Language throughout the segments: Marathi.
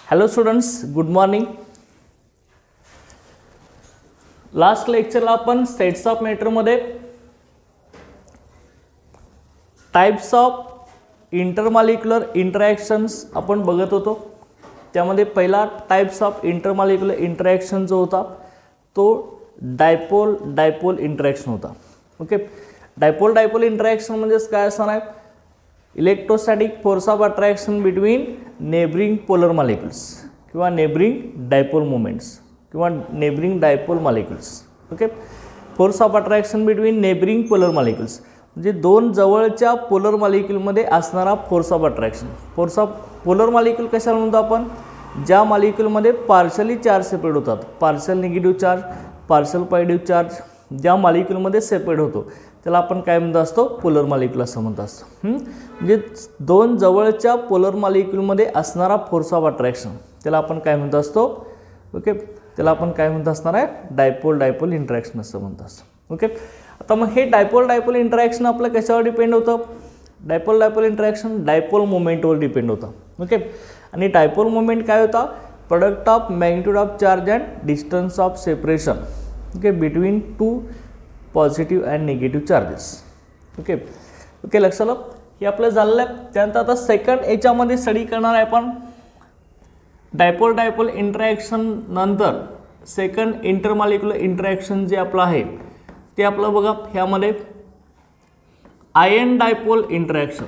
Hello students, good morning. Last लेक्चरला आपण स्टेट्स ऑफ मॅटरमध्ये टाइप्स ऑफ इंटरमॉलिक्युलर इंटरॅक्शन्स आपण बघत होतो. त्यामध्ये पहिला टाइप्स ऑफ इंटरमॉलिक्युलर इंटरॅक्शन जो होता तो डायपोल डायपोल इंटरॅक्शन होता. ओके, डायपोल डायपोल इंटरॅक्शन म्हणजेच काय असणार आहे? Electrostatic force of attraction between neighbouring polar molecules किंवा नेबरिंग डायपोल मोमेंट्स किंवा neighbouring dipole molecules. Okay, force of attraction between neighbouring polar molecules म्हणजे दोन जवळच्या पोलर मॉलिक्युलमध्ये असणारा force of attraction. Force of polar molecule कशाला म्हणतो आपण? ज्या मॉलिक्युलमध्ये पार्शली चार्ज सेपरेट होतात, partial negative charge, partial positive charge ज्या मॉलिक्युलमध्ये सेपरेट होतो त्याला आपण काय म्हणत असतो? पोलर मॉलिक्युल असं म्हणत असतो. म्हणजे दोन जवळच्या पोलर मॉलिक्युलमध्ये असणारा फोर्स ऑफ अट्रॅक्शन त्याला आपण काय म्हणत असतो? ओके, त्याला आपण काय म्हणत असणार आहे? डायपोल डायपोल इंटरॅक्शन असं म्हणत असतो. ओके, आता मग हे डायपोल डायपोल इंटरॅक्शन आपलं कशावर डिपेंड होतं? डायपोल डायपोल इंटरॅक्शन डायपोल मोमेंटवर डिपेंड होतं. ओके, आणि डायपोल मोमेंट काय होता? Product of magnitude of charge and distance of separation okay between two positive and negative charges. Okay okay, लक्षात आलं? हे आपलं झालेलं आहे. त्यानंतर आता सेकंड याच्यामध्ये स्टडी करणार आहे आपण डायपोल डायपोल इंटरॅक्शन नंतर सेकंड इंटरमॉलिक्युलर इंटरॅक्शन जे आपलं आहे ते आपलं बघा ह्यामध्ये ion dipole interaction.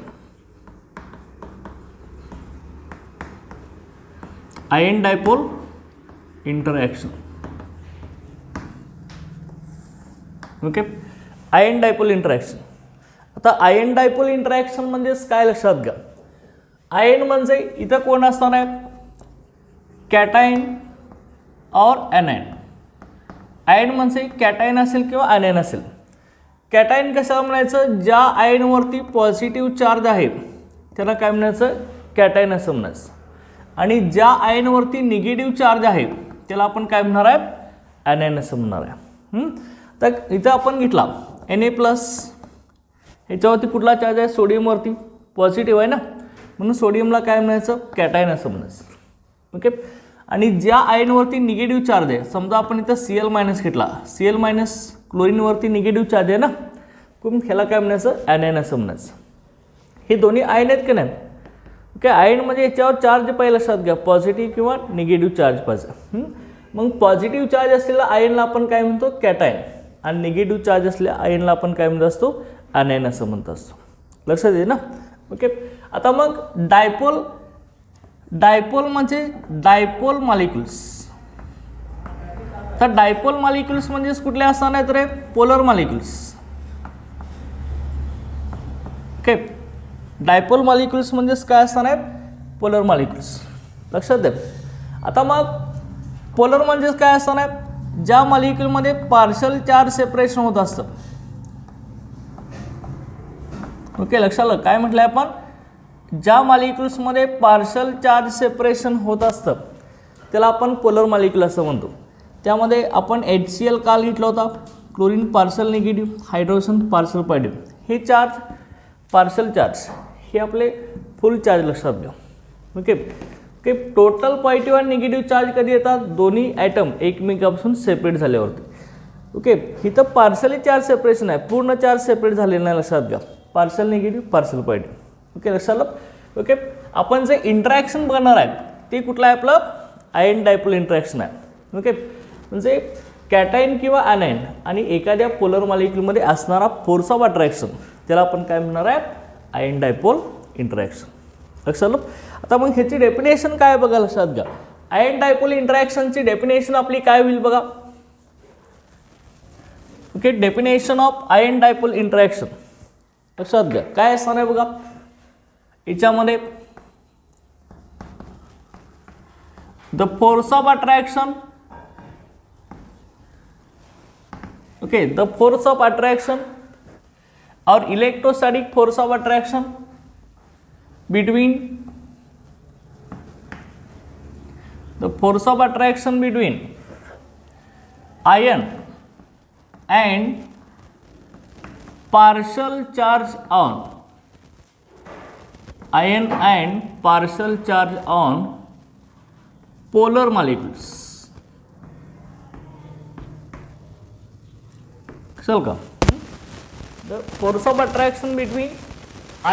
Ion dipole interaction. Okay, ion dipole interaction. आता आयन डायपोल इंटरॅक्शन म्हणजेच काय लक्षात घ्या. आयन म्हणजे इथं कोण असणार आहे? कॅटायन और ॲनायन. आयन म्हणजे कॅटायन असेल किंवा ॲनायन असेल. कॅटायन कशाला म्हणायचं? ज्या आयनवरती पॉझिटिव्ह चार्ज आहे त्याला काय म्हणायचं? कॅटायन असं म्हणायचं. आणि ज्या आयनवरती निगेटिव्ह चार्ज आहे त्याला आपण काय म्हणणार आहे? ॲनायन असं म्हणणार आहे. तर इथं आपण घेतला Na+, ह्याच्यावरती कुठला चार्ज आहे? सोडियमवरती पॉझिटिव्ह आहे ना, म्हणून सोडियमला काय म्हणायचं? कॅटायन असं म्हणायचं. ओके, आणि ज्या आयनवरती निगेटिव्ह चार्ज आहे, समजा आपण इथं Cl- घेतला, Cl- क्लोरीनवरती निगेटिव्ह चार्ज आहे ना, ह्याला काय म्हणायचं? ॲनायन असं म्हणायचं. हे दोन्ही आयन आहेत का नाही? ओके, आयन म्हणजे याच्यावर चार्ज पहिला लक्षात घ्या, पॉझिटिव्ह किंवा निगेटिव्ह चार्ज पाहिजे. मग पॉझिटिव्ह चार्ज असलेल्या आयनला आपण काय म्हणतो? कॅटायन, आणि निगेटिव्ह चार्ज असलेल्या आयनला आपण काय म्हणत असतो? ॲनायन असं म्हणत असतो. लक्षात येईल ना? ओके, आता मग डायपोल डायपोल म्हणजे डायपोल मॉलिक्युल्स. तर डायपोल मॉलिक्युल्स म्हणजेच कुठले असणार आहेत रे? Polar molecules. Okay, dipole molecules म्हणजेच काय असणार आहेत? Polar molecules. लक्षात द्या. आता मग पोलर म्हणजेच काय असणार आहे? ज्या मॉलिक्युलमध्ये पार्शल चार्ज सेपरेशन होत असतं. ओके, लक्षात आलं काय म्हटलंय आपण? ज्या मॉलिक्युल्समध्ये पार्शल चार्ज सेपरेशन होत असतं त्याला आपण पोलर मॉलिक्युल असं म्हणतो. त्यामध्ये आपण HCl काल घेतला होता, chlorine partial negative, hydrogen partial positive. हे चार्ज पार्शल चार्ज हे आपले फुल चार्ज लक्षात घ्या. ओके ओके, टोटल पॉझिटिव्ह आणि निगेटिव्ह चार्ज कधी येतात? दोन्ही ॲटम एकमेकापासून सेपरेट झाल्यावरती. ओके, इथं पार्शली चार्ज सेपरेशन आहे, पूर्ण चार्ज सेपरेट झालेलं नाही. लक्षात घ्या, partial negative partial positive. Okay, लक्षात आलं? ओके, आपण जे इंटरॅक्शन बघणार आहे ते कुठलं आहे? आपलं आयन डायपोल इंटरॅक्शन आहे. ओके, म्हणजे कॅटायन किंवा ॲनायन आणि एखाद्या पोलर मॉलिक्युलमध्ये असणारा फोर्स ऑफ अट्रॅक्शन त्याला आपण काय म्हणणार आहे? Ion dipole interaction. लक्षात आलं? आता मग ह्याची डेफिनेशन काय बघा, लक्षात घ्या. आयन डायपोल इंटरॅक्शनची डेफिनेशन आपली काय होईल बघा. Okay, definition of ion dipole interaction लक्षात घ्या काय असणार आहे बघा. याच्यामध्ये the force of attraction. Okay, the force of attraction और electrostatic force of attraction between the force of attraction between ion and partial charge on ion and partial charge on polar molecules. चल का the force of attraction between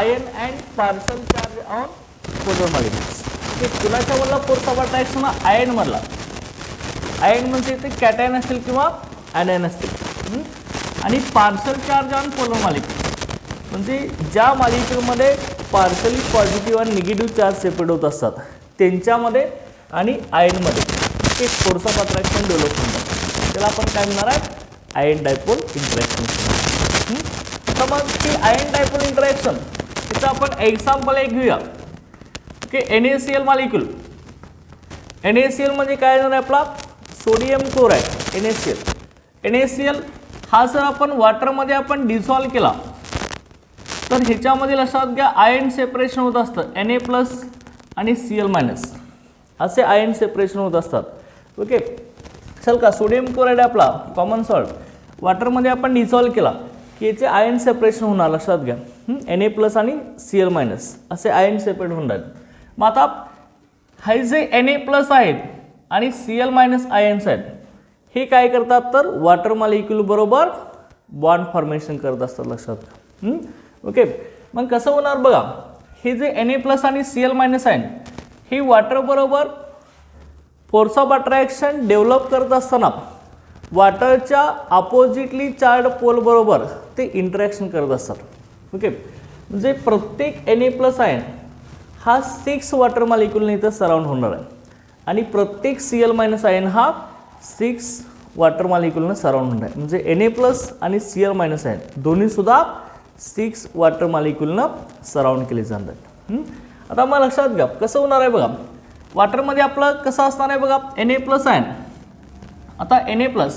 ion and partial charge on polar molecules. Okay, कुणाच्या मधला फोर्स ऑफ अट्रॅक्शन हा आयन मधला. आयन म्हणजे इथे कॅटायन असेल किंवा ॲनायन असतील. आणि partial charge on polar molecule म्हणजे ज्या मॉलिक्युलमध्ये पार्शली पॉझिटिव्ह आणि निगेटिव्ह चार्ज सेपरेट होत असतात त्यांच्यामध्ये आणि आयनमध्ये एक फोर्स ऑफ अट्रॅक्शन डेव्हलप होतात. त्याला आपण काय म्हणणार आहे, आयन डायपोल इंटरॅक्शन. तर मग ही आयन डायपोल इंटरॅक्शन तिचं आपण एक्झाम्पल एक घेऊया. Okay, NaCl molecule. NaCl म्हणजे काय येणार आहे आपला, सोडियम क्लोराईड. NaCl हा जर आपण वॉटरमध्ये आपण डिझॉल्व केला तर ह्याच्यामध्ये लक्षात घ्या आयन सेपरेशन होत असतं. Na+ आणि Cl- असे आयन सेपरेशन होत असतात. ओके, चल का सोडियम क्लोराईड आपला कॉमन सॉल्ट वॉटरमध्ये आपण डिझॉल्व केला की याचे आयन सेपरेशन होणार. लक्षात घ्या Na+ आणि Cl- असे आयन सेपरेट होणार. मग आता हे जे Na+ आहेत आणि Cl- आयन्स आहेत हे काय करतात तर वॉटर मॉलिक्यूल बरोबर बॉन्ड फॉर्मेशन करत असतात. लक्षात घ्या. ओके, मग कसं होणार बघा, हे जे Na+ आणि Cl- आहे हे वॉटर बरोबर फोर्स ऑफ अट्रॅक्शन डेव्हलप करत असताना वॉटरच्या अपोजिटली चार्ज पोल बरोबर ते इंटरॅक्शन करत असतात. ओके, म्हणजे प्रत्येक Na+ आयन हा 6 वॉटर मॉलिक्यूलने इथं सराउंड होणार आहे आणि प्रत्येक Cl- आयन हा 6 वॉटर मॉलिक्यूलने सराउंड होणार आहे. म्हणजे Na+ आणि Cl- आयन दोन्हीसुद्धा 6 वॉटर मॉलिक्यूलनं सराउंड केले जातात. आता मग लक्षात घ्या कसं होणार आहे बघा, वॉटरमध्ये आपलं कसं असणार आहे बघा, Na+ आयन. आता Na+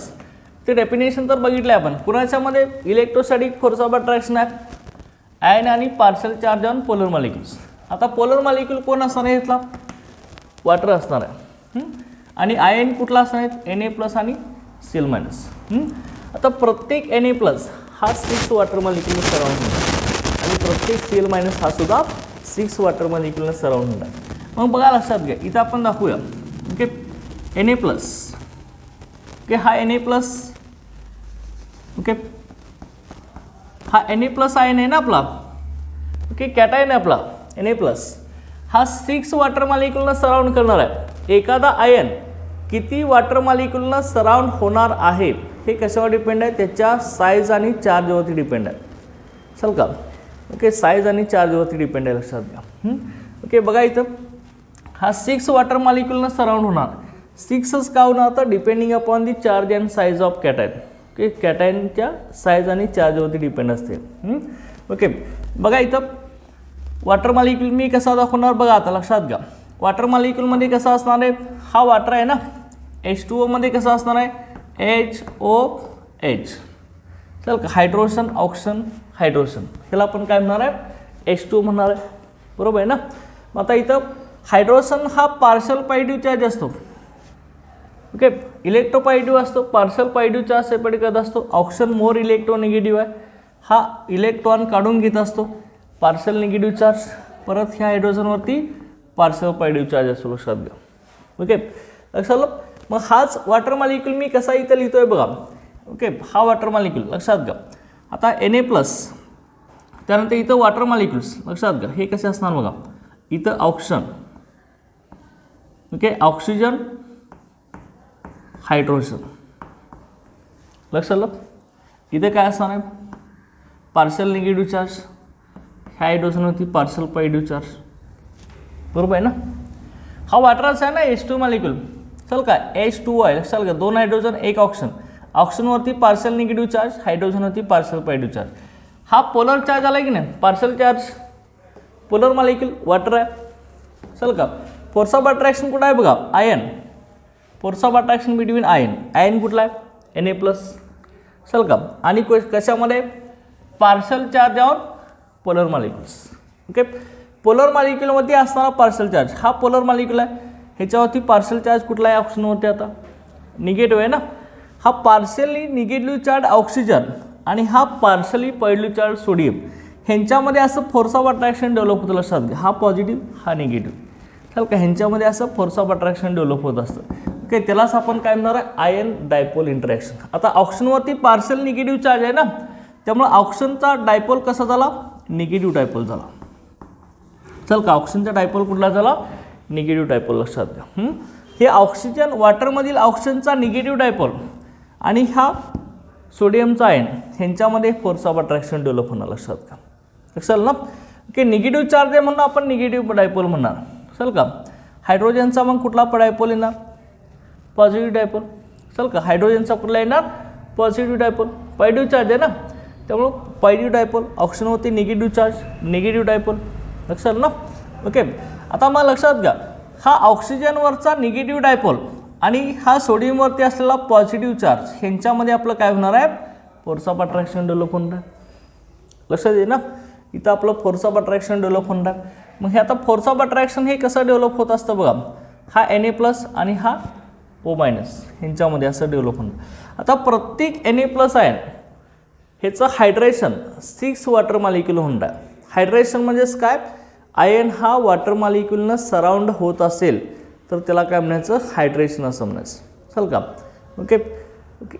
ते डेफिनेशन तर बघितलं आहे आपण. कुणाच्यामध्ये इलेक्ट्रोस्टॅटिक फोर्स ऑफ अट्रॅक्शन आहे आयन आणि partial charge on polar molecules. आता पोलर मॉलिक्यूल कोण असणार आहे, इथला वॉटर असणार आहे आणि आयन कुठला असणार आहे, Na+ आणि Cl-. आता प्रत्येक Na+ हा 6 वॉटर मॉलिक्यूलने सराउंड होणार आणि प्रत्येक Cl- हा सुद्धा 6 वॉटर मॉलिक्यूलने सराउंड होणार. मग बघा लक्षात घ्या इथं आपण दाखवूया. Okay, Na+. ओके, हा Na+. ओके, हा Na+ आयन आहे ना आपला. ओके, कॅटायन आहे आपला Na+. हा 6 वॉटर मॉलिक्यूलनं सराउंड करणार आहे. एखादा आयन किती वॉटर मॉलिक्यूलनं सराउंड होणार आहे हे कशावर डिपेंड आहे, त्याच्या साईज आणि चार्जवरती डिपेंड आहे. चल का. ओके, साईज आणि चार्जवरती डिपेंड आहे. लक्षात घ्या. ओके, बघा इथं हा 6 वॉटर मॉलिक्यूलनं सराउंड होणार. 6च का होणार तर depending upon the charge and size of cation. Okay, कॅटायनच्या साईज आणि चार्जवरती डिपेंड असते. ओके, बघा इथं वॉटर मॉलिक्यूल मी कसा दाखवणार बघा. आता लक्षात घ्या वॉटर मॉलिक्यूलमध्ये कसं असणार आहे, हा वॉटर आहे ना, H2O मध्ये कसं असणार आहे, HOH. चल का, हायड्रोजन ऑक्सिजन हायड्रोजन, ह्याला आपण काय म्हणणार आहे, H2O म्हणणार आहे. बरोबर आहे ना. मग आता इथं हायड्रोजन हा पार्शल पॉझिटिव्ह चार्ज असतो. ओके, इलेक्ट्रोपॉझिटिव्ह असतो, पार्शल पॉझिटिव्ह चार्ज सेपरेट करत असतो. ऑक्सिजन मोर इलेक्ट्रोनिगेटिव्ह आहे, हा इलेक्ट्रॉन काढून घेत असतो. पार्शल निगेटिव्ह चार्ज, परत ह्या हायड्रोजनवरती पार्शल पॉझिटिव्ह चार्ज असतो. लक्षात घ्या. ओके, लक्षात आलं. मग हाच वॉटर मॉलिक्यूल मी कसा इथं लिहितोय बघा. ओके, हा वॉटर मॉलिक्यूल लक्षात घ्या. आता Na+, त्यानंतर इथं वॉटर मॉलिक्युल्स लक्षात घ्या हे कसे असणार बघा. इथं ऑक्सिजन, ओके, ऑक्सिजन हायड्रोजन. लक्षात आलं. इथे काय असणार आहे, पार्शल निगेटिव्ह चार्ज, ह्या हायड्रोजनवरती पार्शल पॉझिटिव्ह चार्ज. बरोबर आहे ना. हा वॉटरच आहे ना, H2 मॉलिक्यूल. चल काय, H2O आहे. लक्षात घ्या 2 हायड्रोजन 1 ऑक्सिजन. ऑक्सिजनवरती पार्शल निगेटिव्ह चार्ज, हायड्रोजनवरती पार्शल पॉझिटिव्ह चार्ज. हा पोलर चार्ज आला की नाही, partial charge polar molecule water आहे. चल का, फोर्स ऑफ अट्रॅक्शन कुठं आहे बघा, ion. Force of attraction between ion, ion कुठला आहे, Na+. चल का, आणि कशामध्ये partial charge on polar molecules. Okay, polar मॉलिक्यूलमध्ये असणारा पार्शल चार्ज हा पोलर मॉलिक्यूल आहे. ह्याच्यावरती पार्शल चार्ज कुठला आहे, ऑक्सिजनवरती. आता निगेटिव्ह आहे ना. हा पार्शली निगेटिव्ह चार्ज ऑक्सिजन आणि हा पार्शली पॉझिटिव्ह चार्ज सोडियम ह्यांच्यामध्ये असं फोर्स ऑफ अट्रॅक्शन डेव्हलप होतं. लक्षात घ्या, हा पॉझिटिव्ह हा निगेटिव्ह. चालेल का, ह्यांच्यामध्ये असं फोर्स ऑफ अट्रॅक्शन डेव्हलप होत असतं. ओके, त्यालाच आपण काय म्हणणार आहे, आयन डायपोल इंटरॅक्शन. आता ऑक्सिजनवरती पार्शल निगेटिव्ह चार्ज आहे ना, त्यामुळे ऑक्सिजनचा डायपोल कसा झाला, निगेटिव्ह डायपोल झाला. चल का, ऑक्सिजनचा डायपोल कुठला झाला, निगेटिव्ह डायपोल, लक्षात द्या. हे ऑक्सिजन वॉटरमधील ऑक्सिजनचा निगेटिव्ह डायपोल आणि हा सोडियमचा आयन ह्यांच्यामध्ये फोर्स ऑफ अट्रॅक्शन डेव्हलप होणार, लक्षात का, लक्षात ना. ओके, निगेटिव्ह चार्ज आहे म्हणून आपण निगेटिव्ह डायपोल म्हणणार. चल का, हायड्रोजनचा मग कुठला डायपोल येणार, पॉझिटिव्ह डायपोल. चल का, हायड्रोजनचा कुठला येणार, पॉझिटिव्ह डायपोल, पॉझिटिव्ह चार्ज आहे ना, त्यामुळं पॉझिटिव्ह डायपोल. ऑक्सिजनवरती निगेटिव्ह चार्ज, निगेटिव्ह डायपोल, लक्षात ना. ओके, आता मग लक्षात घ्या, हा ऑक्सिजनवरचा निगेटिव्ह डायपोल आणि हा सोडियमवरती असलेला पॉझिटिव्ह चार्ज ह्यांच्यामध्ये आपलं काय होणार आहे, फोर्स ऑफ अट्रॅक्शन डेव्हलप होणार आहे. लक्षात येईल ना, इथं आपलं फोर्स ऑफ अट्रॅक्शन डेव्हलप होणार आहे. मग हे आता फोर्स ऑफ अट्रॅक्शन हे कसं डेव्हलप होत असतं बघा, हा Na+ आणि हा O- ह्यांच्यामध्ये असं डेव्हलप होणार. आता प्रत्येक Na+ आयन ह्याचं हायड्रेशन 6 वॉटर मॉलिक्यूल होणार आहे. हायड्रेशन म्हणजेच काय, आयन हा वॉटर मॉलिक्यूलनं सराउंड होत असेल तर त्याला काय म्हणायचं, हायड्रेशन असं म्हणायचं. चल का. Okay,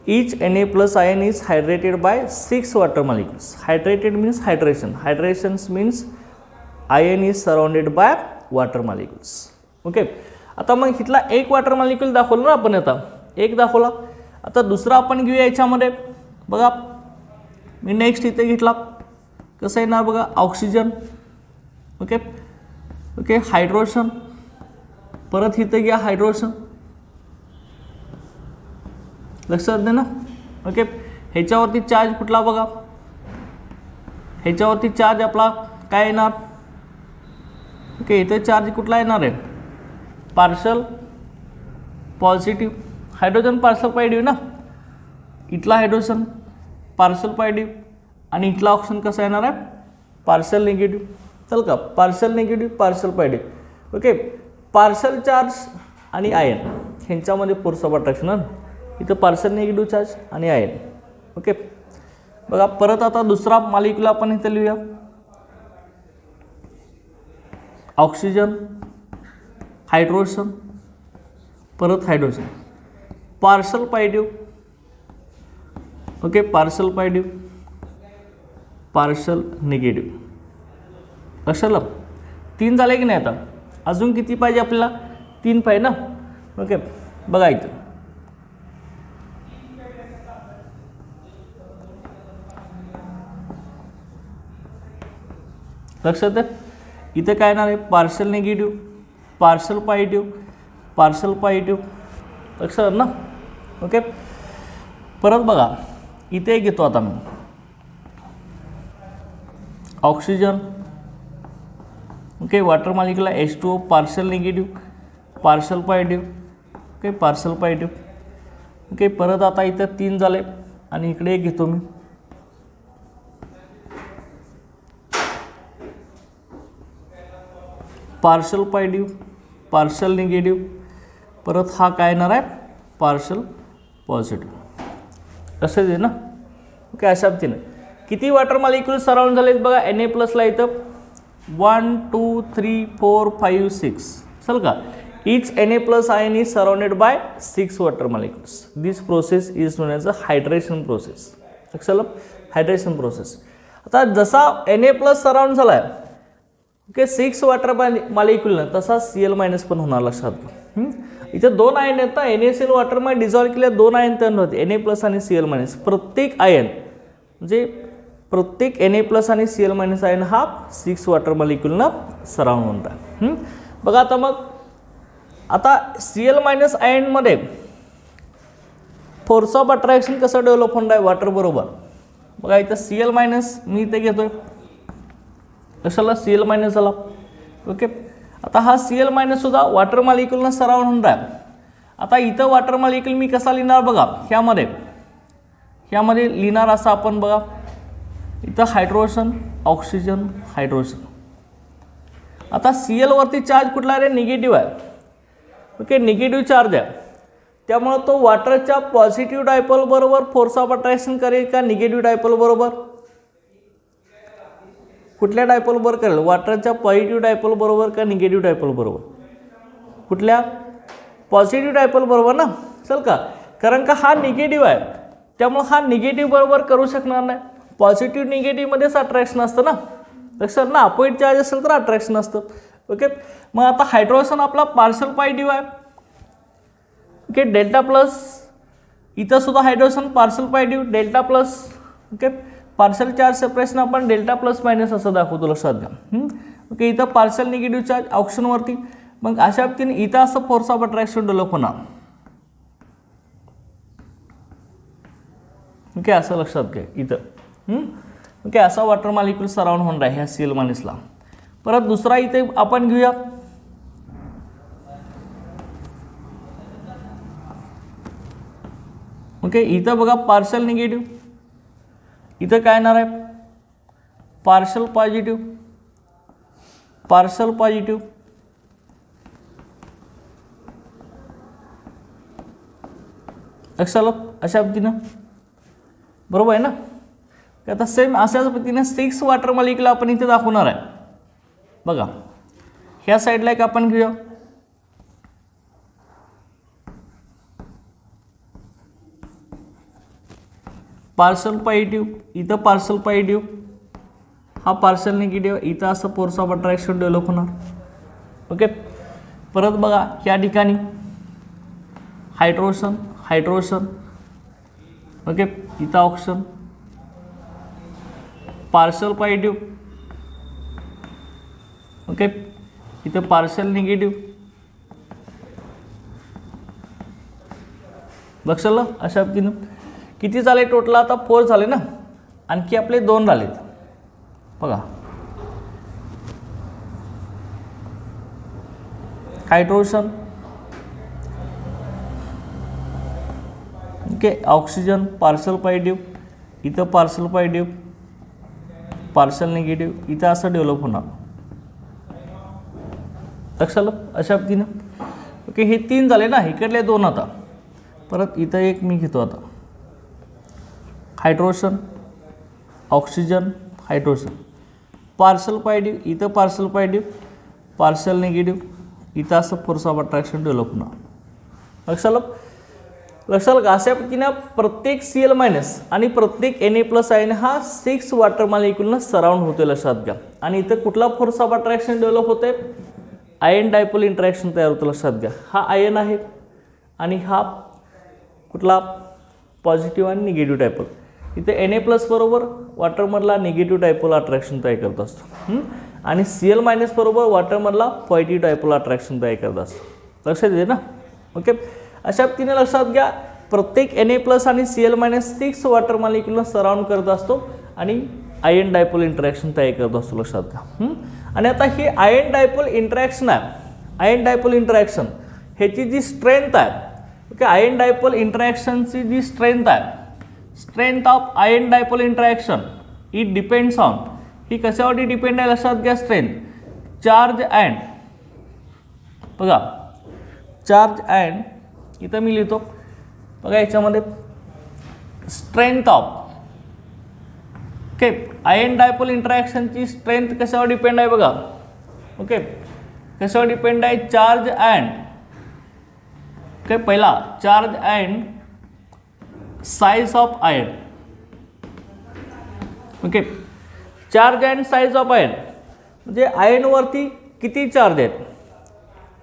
each Na+ ion is hydrated by 6 water molecules. Hydrated means hydration. Hydration means ion is surrounded by water molecules. Okay, आता मग इथला एक वॉटर मॉलिक्यूल दाखवलं ना आपण, आता एक दाखवला. आता दुसरा आपण घेऊया याच्यामध्ये बघा, मी नेक्स्ट इथे घेतला, कसं आहे ना बघा, ऑक्सिजन. ओके ओके, हायड्रोजन, परत इथे घ्या हायड्रोजन, लक्षात दे ना. ओके, ह्याच्यावरती चार्ज कुठला बघा, ह्याच्यावरती चार्ज आपला काय येणार. ओके, इथे चार्ज कुठला येणार आहे, partial positive. Hydrogen partial positive ना, इथला हायड्रोजन पार्शल पॉझिटिव्ह आणि इथला ऑक्सिजन कसा येणार आहे, पार्शल निगेटिव्ह. चल का, partial negative, partial positive. Okay, partial charge आणि आयन ह्यांच्यामध्ये फोर्स ऑफ अट्रॅक्शन ना, इथं पार्शल निगेटिव्ह चार्ज आणि आयन. ओके, बघा परत आता दुसरा मॉलिक्यूल आपण इथे लिहूया, ऑक्सिजन, हायड्रोजन, परत hydrogen, partial positive. Okay, partial positive, partial negative. लक्षात, 3 झाले की नाही. आता अजून किती पाहिजे आपल्याला, 3 पाहिजे ना. ओके, बघा इथं लक्षात आहे, इथे काय येणार आहे, partial negative, partial positive, partial positive. लक्षात ना. ओके, परत बघा इथे घेतो आता मी oxygen. Okay, water molecule H2O, partial negative, partial positive. Okay, partial positive. Okay, परत आता इथं 3 झाले आणि इकडे एक घेतो मी, पार्शल पॉझिटिव्ह, पार्शल निगेटिव्ह, परत हा काय येणार आहे, पार्शल पॉझिटिव्ह. असं आहे ना. ओके, अशा पद्धतीने किती वॉटर मॉलिक्यूल सराउंड झालेत बघा Na+ला इथं 1 2 3 4 5 6. चल का, each Na+ ion is surrounded by 6 water molecules. This process is known as a hydration process. लक्षात, हायड्रेशन प्रोसेस. आता जसा Na+ सराउंड झाला आहे, ओके, 6 वॉटर मॉलिक्यूलनं, तसा Cl- पण होणार. लक्षात, इथे 2 आयन आहेत ना, NaCl वॉटरमध्ये डिझॉल्व्ह केल्या 2 आयन तयार होते, Na+ आणि Cl-. प्रत्येक आयन म्हणजे प्रत्येक Na+ आणि Cl- आयन हा 6 वॉटर मॉलिक्यूलनं सराउंड होणार. बघा आता मग, आता Cl- आयनमध्ये फोर्स ऑफ अट्रॅक्शन कसं डेव्हलप होणार आहे वॉटर बरोबर. बघा इथं Cl- मी इथे घेतोय, कशाला, Cl- झाला. ओके, आता हा Cl- सुद्धा वॉटर मॉलिक्यूलनं सराउंड होणार आहे. आता इथं वॉटर मॉलिक्यूल मी कसा लिहिणार बघा, ह्यामध्ये लिहिणार असं आपण बघा, इथं हायड्रोजन, ऑक्सिजन, हायड्रोजन. आता Cl वरती चार्ज कुठला आहे, निगेटिव्ह आहे. ओके, निगेटिव्ह चार्ज आहे, त्यामुळे तो वॉटरच्या पॉझिटिव्ह डायपोल बरोबर फोर्स ऑफ अट्रॅक्शन करेल का निगेटिव्ह डायपोल बरोबर, कुठल्या डायपोल बरोबर करेल, वॉटरच्या पॉझिटिव्ह डायपोल बरोबर का निगेटिव्ह डायपोल बरोबर. कुठल्या पॉझिटिव्ह डायपोल बरोबर ना, चल का, कारण का हा निगेटिव्ह आहे त्यामुळे हा निगेटिव्ह बरोबर करू शकणार नाही. पॉझिटिव्ह निगेटिव्हमध्येच अट्रॅक्शन असतं ना, लक्षात ना, अपोजिट चार्ज असेल तर अट्रॅक्शन असतं. ओके, मग आता हायड्रोजन आपला पार्शल पॉझिटिव्ह आहे. ओके, डेल्टा प्लस, इथं सुद्धा hydrogen partial positive, delta plus. Okay, partial charge separation आपण डेल्टा प्लस मायनस असं दाखवतो, लक्षात घ्या. ओके, इथं पार्शल निगेटिव्ह चार्ज ऑप्शनवरती, मग अशा पद्धतीने इथं असं फोर्स ऑफ अट्रॅक्शन डेव्हलप होणार. ओके, असं लक्षात घ्या इथं. ओके, असा वॉटर मॉलिक्यूल सराउंड होणार आहे ह्या सीएल मायनसला. परत दुसरा इथे आपण घेऊया. ओके, इथं बघा पार्शल निगेटिव्ह, इथं काय येणार आहे पार्शल पॉझिटिव्ह, पार्शल पॉझिटिव्ह. लक्षात आलं अशा पद्धतीनं, बरोबर आहे ना. आता सेम अशाच पद्धतीने 6 वॉटर मॉलिक्यूल आपण इथे दाखवणार आहे. बघा ह्या साईडला एक आपण घेऊया. पार्शल पॉझिटिव्ह, इथं पार्शल पॉझिटिव्ह, हा पार्शल निगेटिव्ह, इथं असं फोर्स ऑफ अट्रॅक्शन डेव्हलप होणार. ओके, परत बघा या ठिकाणी हायड्रोजन, हायड्रोजन. ओके, इथं ऑक्सिजन, पार्शल पॉझिटिव्ह. ओके, इथं पार्शल निगेटिव्ह. लक्षात आलं अशा पद्धतीनं. किती झाले टोटल, आता 4 झाले ना, आणखी आपले 2 राहिलेत. बघा hydrogen, okay, oxygen partial positive, इथं पार्शल पॉझिटिव्ह, पार्शल निगेटिव्ह, इथं असं डेव्हलप होणार. लक्षात आलं अशा पद्धतीनं. ओके, हे 3 झाले ना, इकडले 2 आता. परत इथं एक मी घेतो आता, hydrogen, oxygen, hydrogen, partial positive, इथं पार्शल पॉझिटिव्ह, पार्शल निगेटिव्ह, इथं असं फोर्स ऑफ अट्रॅक्शन डेव्हलप होणार. लक्षात आलं. लक्षात आलं का अशा पद्धतीनं प्रत्येक सीएल मायनस आणि प्रत्येक Na+ आयन हा 6 वॉटर मॉलिक्यूलनं सराउंड होते, लक्षात घ्या. आणि इथं कुठला फोर्स ऑफ अट्रॅक्शन डेव्हलप होते, आयन डायपोल इंटरॅक्शन तयार होतं, लक्षात घ्या. हा आयन आहे आणि हा कुठला पॉझिटिव्ह आणि निगेटिव्ह डायपोल. इथे Na+ बरोबर वॉटरमधला निगेटिव्ह डायपोल अट्रॅक्शन तयार करत असतो आणि सीएल मायनस बरोबर वॉटरमधला पॉझिटिव्ह डायपोल अट्रॅक्शन तयार करत असतो. लक्षात येते ना. ओके, अशा पद्धतीने लक्षात घ्या प्रत्येक Na+ आणि सीएल मायनस 6 वॉटर मॉलिक्यूलला सराउंड करत असतो आणि आयन डायपोल इंटरॅक्शन तयार करत असतो, लक्षात घ्या. आणि आता हे आयन डायपोल इंटरॅक्शन आहे, आयन डायपोल इंटरॅक्शन ह्याची जी स्ट्रेंथ आहे, ओके, आयन डायपोल इंटरॅक्शनची जी स्ट्रेंथ आहे, strength of ion dipole interaction it depends on, ही कशावरती डिपेंड आहे लक्षात घ्या, स्ट्रेंथ, चार्ज अँड, बघा चार्ज अँड, इथं मी लिहितो बघा याच्यामध्ये strength of, okay, ion dipole इंटरॅक्शनची स्ट्रेंथ कशावर डिपेंड आहे बघा. ओके, कशावर डिपेंड आहे, चार्ज अँड, ओके, पहिला charge and size of ion. Okay, charge and size of ion म्हणजे आयनवरती किती चार्ज आहेत,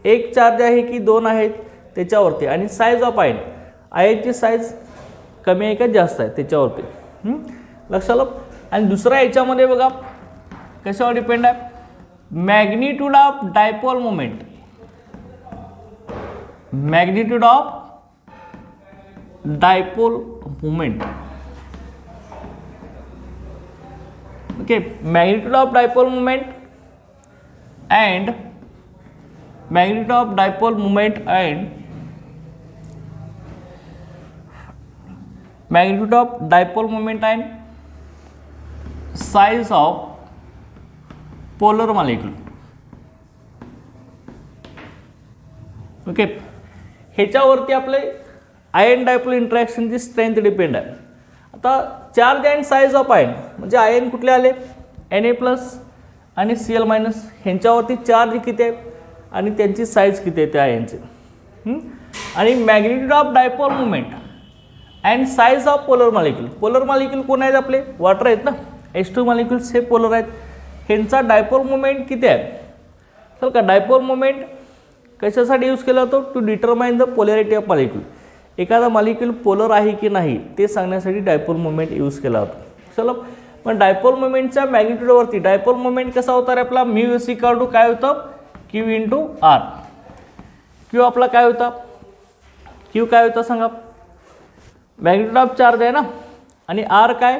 एक चार्ज आहे की 2 आहेत त्याच्यावरती, आणि साइज ऑफ आयन, आयनची साइज कमी आहे का जास्त आहे त्याच्यावरती. लक्षात आलं. आणि दुसरा याच्यामध्ये बघा कशावर डिपेंड आहे, magnitude of dipole moment, magnitude of dipole moment. Okay, magnitude of dipole moment and magnitude of dipole moment and magnitude of dipole moment and size of polar molecule. Okay, ह्याच्यावरती आपले आयन डायपोल इंटरॅक्शनची स्ट्रेंथ डिपेंड आहे. आता charge and size of ion म्हणजे आयन कुठले आले, Na+ आणि Cl- ह्यांच्यावरती चार्ज किती आहे, आणि त्यांची साईज किती आहे त्या आयनची. आणि magnitude of dipole movement and size of polar molecule. Polar molecule कोण आहेत आपले, वॉटर आहेत ना, H2 मॉलिक्यूल्स हे पोलर आहेत. ह्यांचा डायपोल मुवमेंट किती आहे. चल का, डायपोल मुवमेंट कशासाठी यूज केला जातो, to determine the polarity of molecule. एखादा मॉलिक्यूल पोलर आहे की नाही ते सांगण्यासाठी डायपोल मुवमेंट यूज केला जातो. चलो, पण डायपोल मुवमेंटच्या मॅग्निट्यूडवरती डायपोल मुवमेंट कसा होता रे आपला, म्यू इज इक्वल टू काय होतं, क्यू इंटू आर. क्यू आपला काय होता, क्यू काय होता सांगा, मॅग्निट्यूड ऑफ चार्ज आहे ना, आणि आर काय,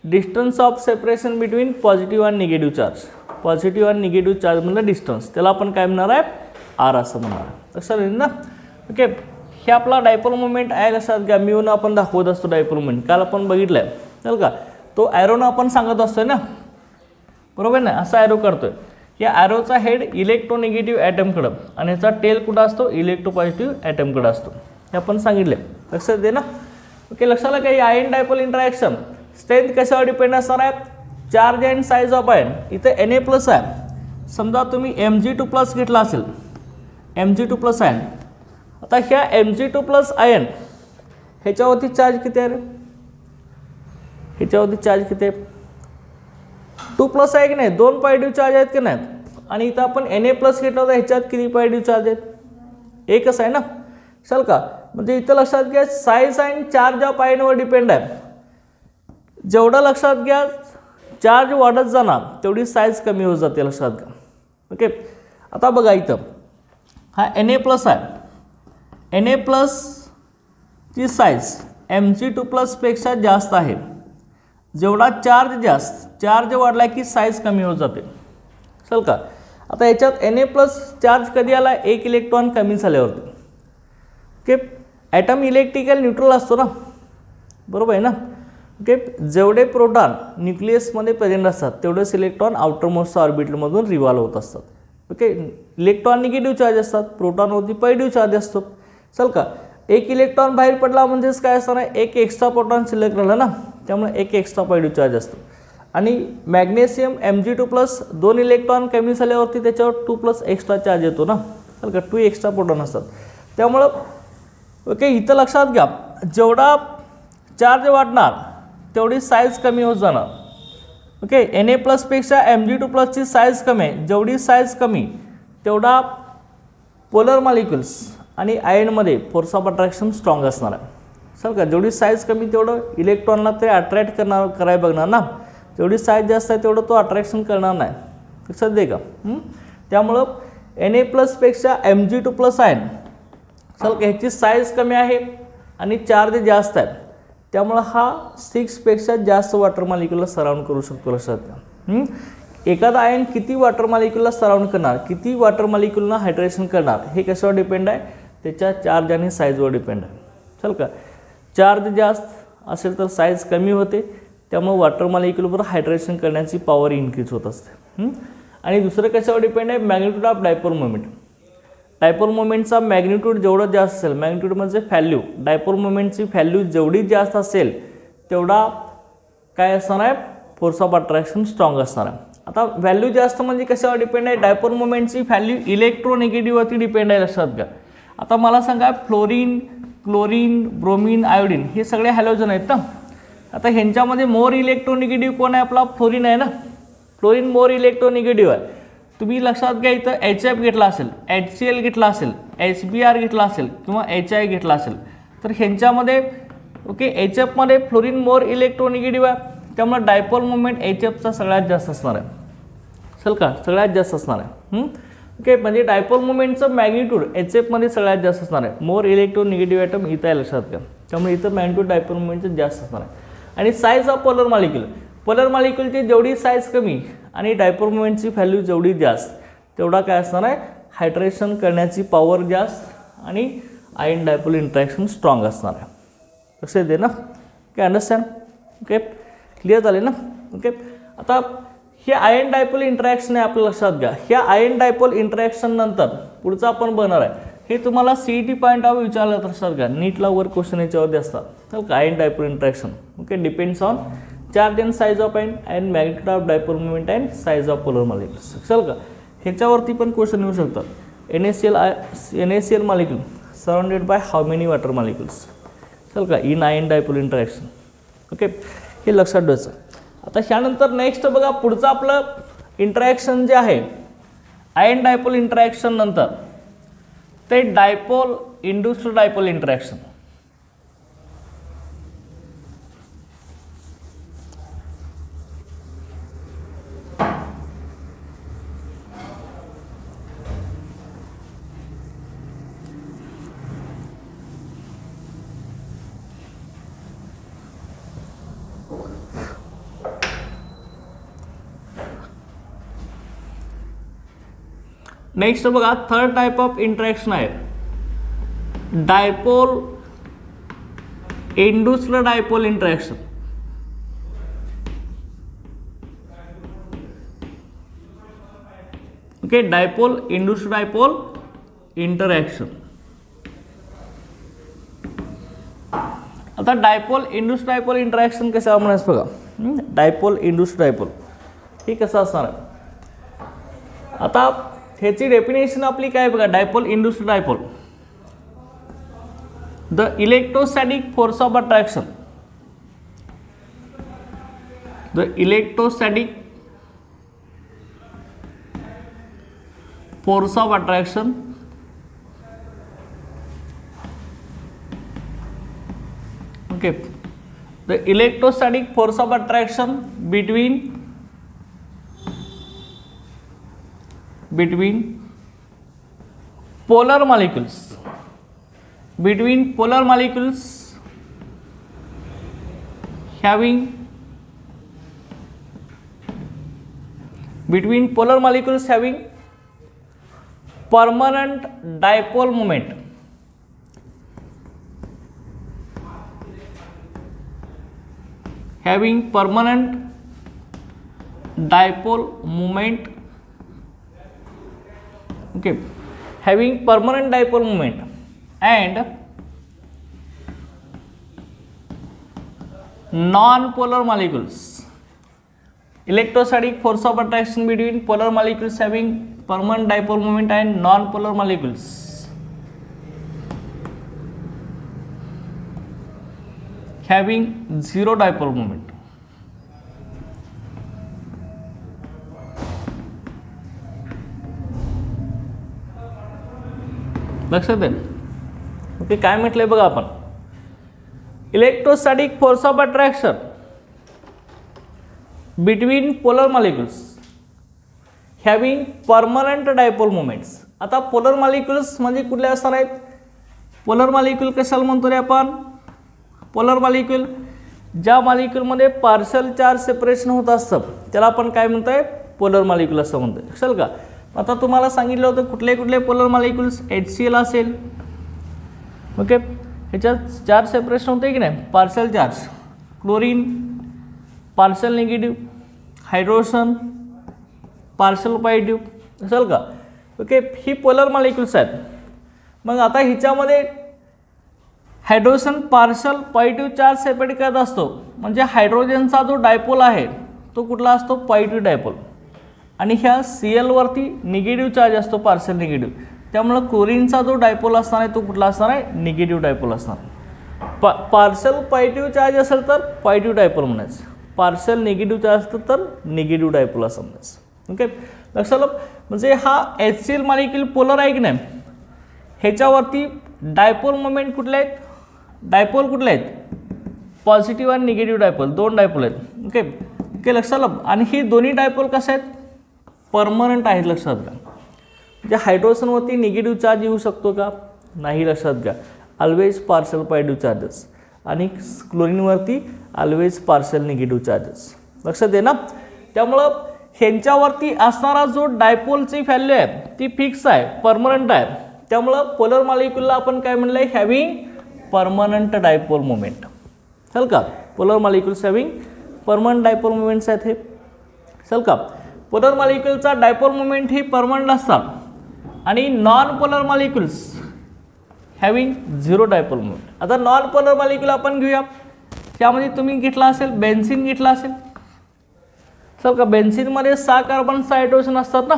distance of separation between positive आणि निगेटिव्ह चार्ज. पॉझिटिव्ह आणि निगेटिव्ह चार्ज म्हणजे डिस्टन्स, त्याला आपण काय म्हणणार आहे, आर असं म्हणणार आहे. लक्षात येईल ना. ओके, हे आपला डायपोल मुवमेंट आहे. लक्षात घ्या, म्यूनं आपण दाखवत असतो डायपोल मुवमेंट, काल आपण बघितलं आहे चल का, तो ॲरोनं आपण सांगत असतोय ना, बरोबर ना, असा ॲरो करतोय. या ॲरोचा हेड इलेक्ट्रोनिगेटिव्ह ॲटमकडं आणि याचा टेल कुठं असतो, इलेक्ट्रोपॉझिटिव्ह ॲटमकडं असतो, हे आपण सांगितले. लक्षात दे ना. ओके, लक्षात आलं का. आयन डायपोल इंटरॅक्शन स्ट्रेंथ कशावर डिपेंड असणार आहे, charge and size of ion. इथं Na+ आहे, समजा तुम्ही Mg2+ घेतला असेल, Mg2+ आयन. आता ह्या Mg2+ आयन ह्याच्यावरती चार्ज किती आहे रे, ह्याच्यावरती चार्ज किती आहे, 2+ आहे की नाही, 2 पॉझिटिव्ह चार्ज आहेत की नाही. आणि इथं आपण Na+ घेतला होता, ह्याच्यात किती पॉझिटिव्ह चार्ज आहेत, एकच आहे ना. चल का, म्हणजे इथं लक्षात घ्या साईज अँड चार्ज ऑफ आयनवर डिपेंड आहे. जेवढं लक्षात घ्या चार्ज वाढत जाणार तेवढी साईज कमी होत जाते, लक्षात घ्या. ओके, आता बघा इथं हा Na+ आहे, Na+ ची साईज Mg2+ पेक्षा जास्त आहे. जेवढा चार्ज वाढला की साईज कमी होत जाते. चल का, आता याच्यात Na+ चार्ज कधी आला, 1 इलेक्ट्रॉन कमी झाल्यावरती. ओके, ॲटम इलेक्ट्रिकल न्यूट्रल असतो ना, बरोबर आहे ना. ओके, जेवढे प्रोटॉन न्यूक्लियसमध्ये प्रेझेंट असतात तेवढेच इलेक्ट्रॉन आउटरमोस्ट ऑर्बिटलमधून रिव्हॉल्व होत असतात. ओके, इलेक्ट्रॉन निगेटिव्ह चार्ज असतात, प्रोटॉनवरती पॉझिटिव्ह चार्ज असतो. चल का, 1 इलेक्ट्रॉन बाहेर पडला म्हणजेच काय असणार, 1 एक्स्ट्रा प्रोटॉन शिल्लक राहिला ना, त्यामुळे 1 एक्स्ट्रा पॉझिटिव्ह चार्ज असतो. आणि मॅग्नेशियम Mg2+ 2 इलेक्ट्रॉन कमी झाल्यावरती त्याच्यावर 2+ एक्स्ट्रा चार्ज येतो ना. चल का, 2 एक्स्ट्रा प्रोटॉन असतात. त्यामुळं ओके, इथं लक्षात घ्या जेवढा चार्ज वाढणार तेवढी साईज कमी होत जाणार. ओके, Na+ पेक्षा Mg2+ ची साईज कमी आहे. जेवढी साईज कमी तेवढा पोलर मॉलिक्युल्स आणि आयनमध्ये फोर्स ऑफ अट्रॅक्शन स्ट्रॉंग असणार आहे. चल का, जेवढी साईज कमी तेवढं इलेक्ट्रॉनला ते अट्रॅक्ट करायला बघणार ना. जेवढी साईज जास्त आहे तेवढं तो अट्रॅक्शन करणार नाही. लक्षात दे का. त्यामुळं Na+ पेक्षा Mg2+ आयन चल का, ह्याची साईज कमी आहे आणि चार्ज जास्त आहे. त्यामुळं हा 6 पेक्षा जास्त वॉटर मॉलिक्यूलला सराउंड करू शकतो. लक्षात घ्या. एखादा आयन किती वॉटर मॉलिक्यूलला सराउंड करणार, किती वॉटर मॉलिक्यूलना हायड्रेशन करणार, हे कशावर डिपेंड आहे, त्याच्या चार्ज आणि साईजवर डिपेंड आहे. चल का, चार्ज जास्त असेल तर साईज कमी होते, त्यामुळे वॉटर मॉलिक्यूलवर हायड्रेशन करण्याची पॉवर इन्क्रीज होत असते. आणि दुसरं कशावर डिपेंड आहे, magnitude of dipole movement. Dipole मुवमेंटचा मॅग्निट्यूड जेवढं जास्त असेल, मॅग्निट्यूड म्हणजे व्हॅल्यू, डायपोल मुवमेंटची व्हॅल्यू जेवढी जास्त असेल तेवढा काय असणार आहे, फोर्स ऑफ अट्रॅक्शन स्ट्रॉंग असणार आहे. आता व्हॅल्यू जास्त म्हणजे कशावर डिपेंड आहे, डायपोल मुवमेंटची व्हॅल्यू इलेक्ट्रोनिगेटिव्हवरती डिपेंड आहे. लक्षात घ्या. आता मला सांगा, फ्लोरीन, क्लोरीन, ब्रोमीन, आयोडीन हे सगळे हॅलोजन आहेत ना. आता ह्यांच्यामध्ये मोर इलेक्ट्रोनिगेटिव्ह कोण आहे, आपला फ्लोरीन आहे ना. फ्लोरीन मोर इलेक्ट्रोनिगेटिव्ह आहे. तुम्ही लक्षात घ्या, इथं HF घेतला असेल, HCl घेतला असेल, HBr घेतला असेल किंवा HI घेतला असेल तर ह्यांच्यामध्ये ओके HFमध्ये फ्लोरीन मोर इलेक्ट्रोनिगेटिव्ह आहे. त्यामुळे डायपोल मुवमेंट HFचा सगळ्यात जास्त असणार आहे. चल का, सगळ्यात जास्त असणार आहे. ओके, म्हणजे डायपोल मुवमेंटचं मॅग्निट्यूड HFमध्ये सगळ्यात जास्त असणार आहे. मोर इलेक्ट्रोनिगेटिव्ह ॲटम इथं आहे, लक्षात घ्या. त्यामुळे इथं मॅग्निट्यूड डायपोल मुवमेंटचं जास्त असणार आहे. आणि size of polar molecule, polar मॉलिक्यूलची जेवढी साईज कमी आणि डायपोल मुवमेंटची व्हॅल्यू जेवढी जास्त तेवढा काय असणार आहे, हायड्रेशन करण्याची पॉवर जास्त आणि आयन डायपोल इंटरॅक्शन स्ट्रॉंग असणार आहे. कसं दे ना, काय अंडरस्टँड. ओके, क्लिअर झाले ना. ओके, आता हे आयन डायपोल इंटरॅक्शन आहे, आपल्या लक्षात घ्या. ह्या आयन डायपोल इंटरॅक्शन नंतर पुढचं आपण बनणार आहे, हे तुम्हाला CET पॉईंट ऑफ विचारलं तर लक्षात घ्या. नीटला वर क्वेश्चन याच्यावरती असतात. तर ion dipole interaction okay depends on charge and size of ion and magnitude of dipole movement and size of polar molecules. चल का, ह्याच्यावरती पण क्वेश्चन येऊ शकतात. NaCl molecule surrounded by how many water molecules? चल का in ion dipole interaction. Okay, हे लक्षात ठेवायचं. आता ह्यानंतर नेक्स्ट बघा पुढचं आपलं इंटरॅक्शन जे आहे आयन डायपोल इंटरॅक्शन नंतर ते dipole induced dipole interaction. Next बघा थर्ड टाइप ऑफ इंटरॅक्शन आहे dipole induced dipole interaction. Okay, dipole induced dipole interaction. आता डायपोल इंड्युस्ड डायपोल इंटरॅक्शन कसं म्हणायचं बघा. डायपोल इंड्युस्ड डायपोल हे कसं असणार आहे. आता ह्याची डेफिनेशन आपली काय बघा. Dipole induced dipole, the electrostatic force of attraction, the electrostatic force of attraction okay, the electrostatic force of attraction between polar molecules, between polar molecules having permanent dipole moment, having permanent dipole moment. Okay, having permanent dipole moment and non-polar molecules. Electrostatic force of attraction between polar molecules having permanent dipole moment and non-polar molecules having zero dipole moment. लक्षात आहे. ओके, काय म्हटलंय बघा आपण. Electrostatic force of attraction between polar molecules having permanent dipole movements. आता पोलर मॉलिक्युल्स म्हणजे कुठले असणार आहेत. पोलर मॉलिक्युल कशाला म्हणतो रे आपण. पोलर मॉलिक्युल ज्या मॉलिक्युलमध्ये पार्शल चार्ज सेपरेशन होत असतं त्याला आपण काय म्हणतोय. पोलर मॉलिक्युल असं म्हणतोय. लक्षाल का. आता तुम्हाला सांगितलं होतं कुठले कुठले पोलर मॉलिक्युल्स. HCl असेल. ओके, ह्याच्यात चार्ज सेपरेशन होते की नाही. Partial charge, chlorine partial negative, hydrogen partial positive असेल का. ओके, ही पोलर मॉलिक्युल्स आहेत. मग आता ह्याच्यामध्ये hydrogen partial positive charge separate करत असतो. म्हणजे हायड्रोजनचा जो डायपोल आहे तो कुठला असतो. Positive dipole. आणि ह्या Cl वरती निगेटिव्ह चार्ज असतो. Partial negative. त्यामुळं क्लोरीनचा जो डायपोल असणार आहे तो कुठला असणार आहे. निगेटिव्ह डायपोल असणार. पार्शल पॉझिटिव्ह चार्ज असेल तर पॉझिटिव्ह डायपोल म्हणायचं. पार्शल निगेटिव्ह चार्ज असतं तर निगेटिव्ह डायपोल असं म्हणायचं. ओके, लक्षात आलं. म्हणजे हा HCl मॉलिक्युल पोलर आहे की नाही. ह्याच्यावरती डायपोल मोमेंट कुठले आहेत. डायपोल कुठले आहेत. पॉझिटिव्ह आणि निगेटिव्ह डायपोल. दोन डायपोल आहेत. ओके ओके, लक्षात आलं. आणि ही दोन्ही डायपोल कसं आहेत. परमनंट आहेत. लक्षात घ्या. म्हणजे हायड्रोजनवरती निगेटिव्ह चार्ज येऊ शकतो का. नाही. लक्षात घ्या. Always partial positive charges. आणि क्लोरीनवरती ऑलवेज पार्शल निगेटिव्ह चार्जेस. लक्षात दे ना. त्यामुळं ह्यांच्यावरती असणारा जो डायपोलची व्हॅल्यू आहे ती फिक्स आहे. परमनंट आहे. त्यामुळं पोलर मॉलिक्युलला आपण काय म्हणलं आहे. Having permanent dipole movement. चल का. Polar molecules having permanent dipole movements आहेत हे. चल का. पोलर मॉलिक्युलचा डायपोल मुवमेंट ही परमनंट असतात. आणि non polar molecules having zero dipole movement. आता नॉन पोलर मॉलिक्युल आपण घेऊया. त्यामध्ये तुम्ही घेतला असेल बेन्झीन घेतला असेल. चल का. बेन्झीनमध्ये 6 कार्बन 6 हायड्रोजन असतात ना.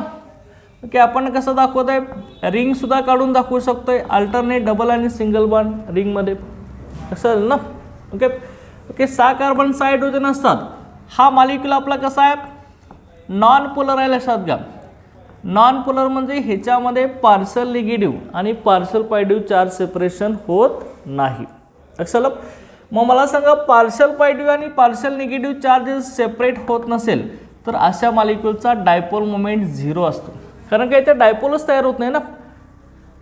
ओके, आपण कसं दाखवत आहे, रिंगसुद्धा काढून दाखवू शकतो आहे, अल्टरनेट डबल आणि सिंगल बॉन्ड रिंगमध्ये असं ना. ओके ओके, 6 कार्बन 6 हायड्रोजन असतात. हा मॉलिक्यूल आपला कसा आहे, नॉन पोलर आहे, लक्षात घ्या. नॉन पोलर म्हणजे ह्याच्यामध्ये पार्शल निगेटिव्ह आणि पार्शल पॉझिटिव्ह चार्ज सेपरेशन होत नाही. लक्षात. मग मला सांगा, पार्शल पॉझिटिव्ह आणि पार्शल निगेटिव्ह चार्जेस सेपरेट होत नसेल तर अशा मॉलिक्यूलचा डायपोल मोमेंट 0 असतो, कारण का इथे डायपोलच तयार होत नाही ना.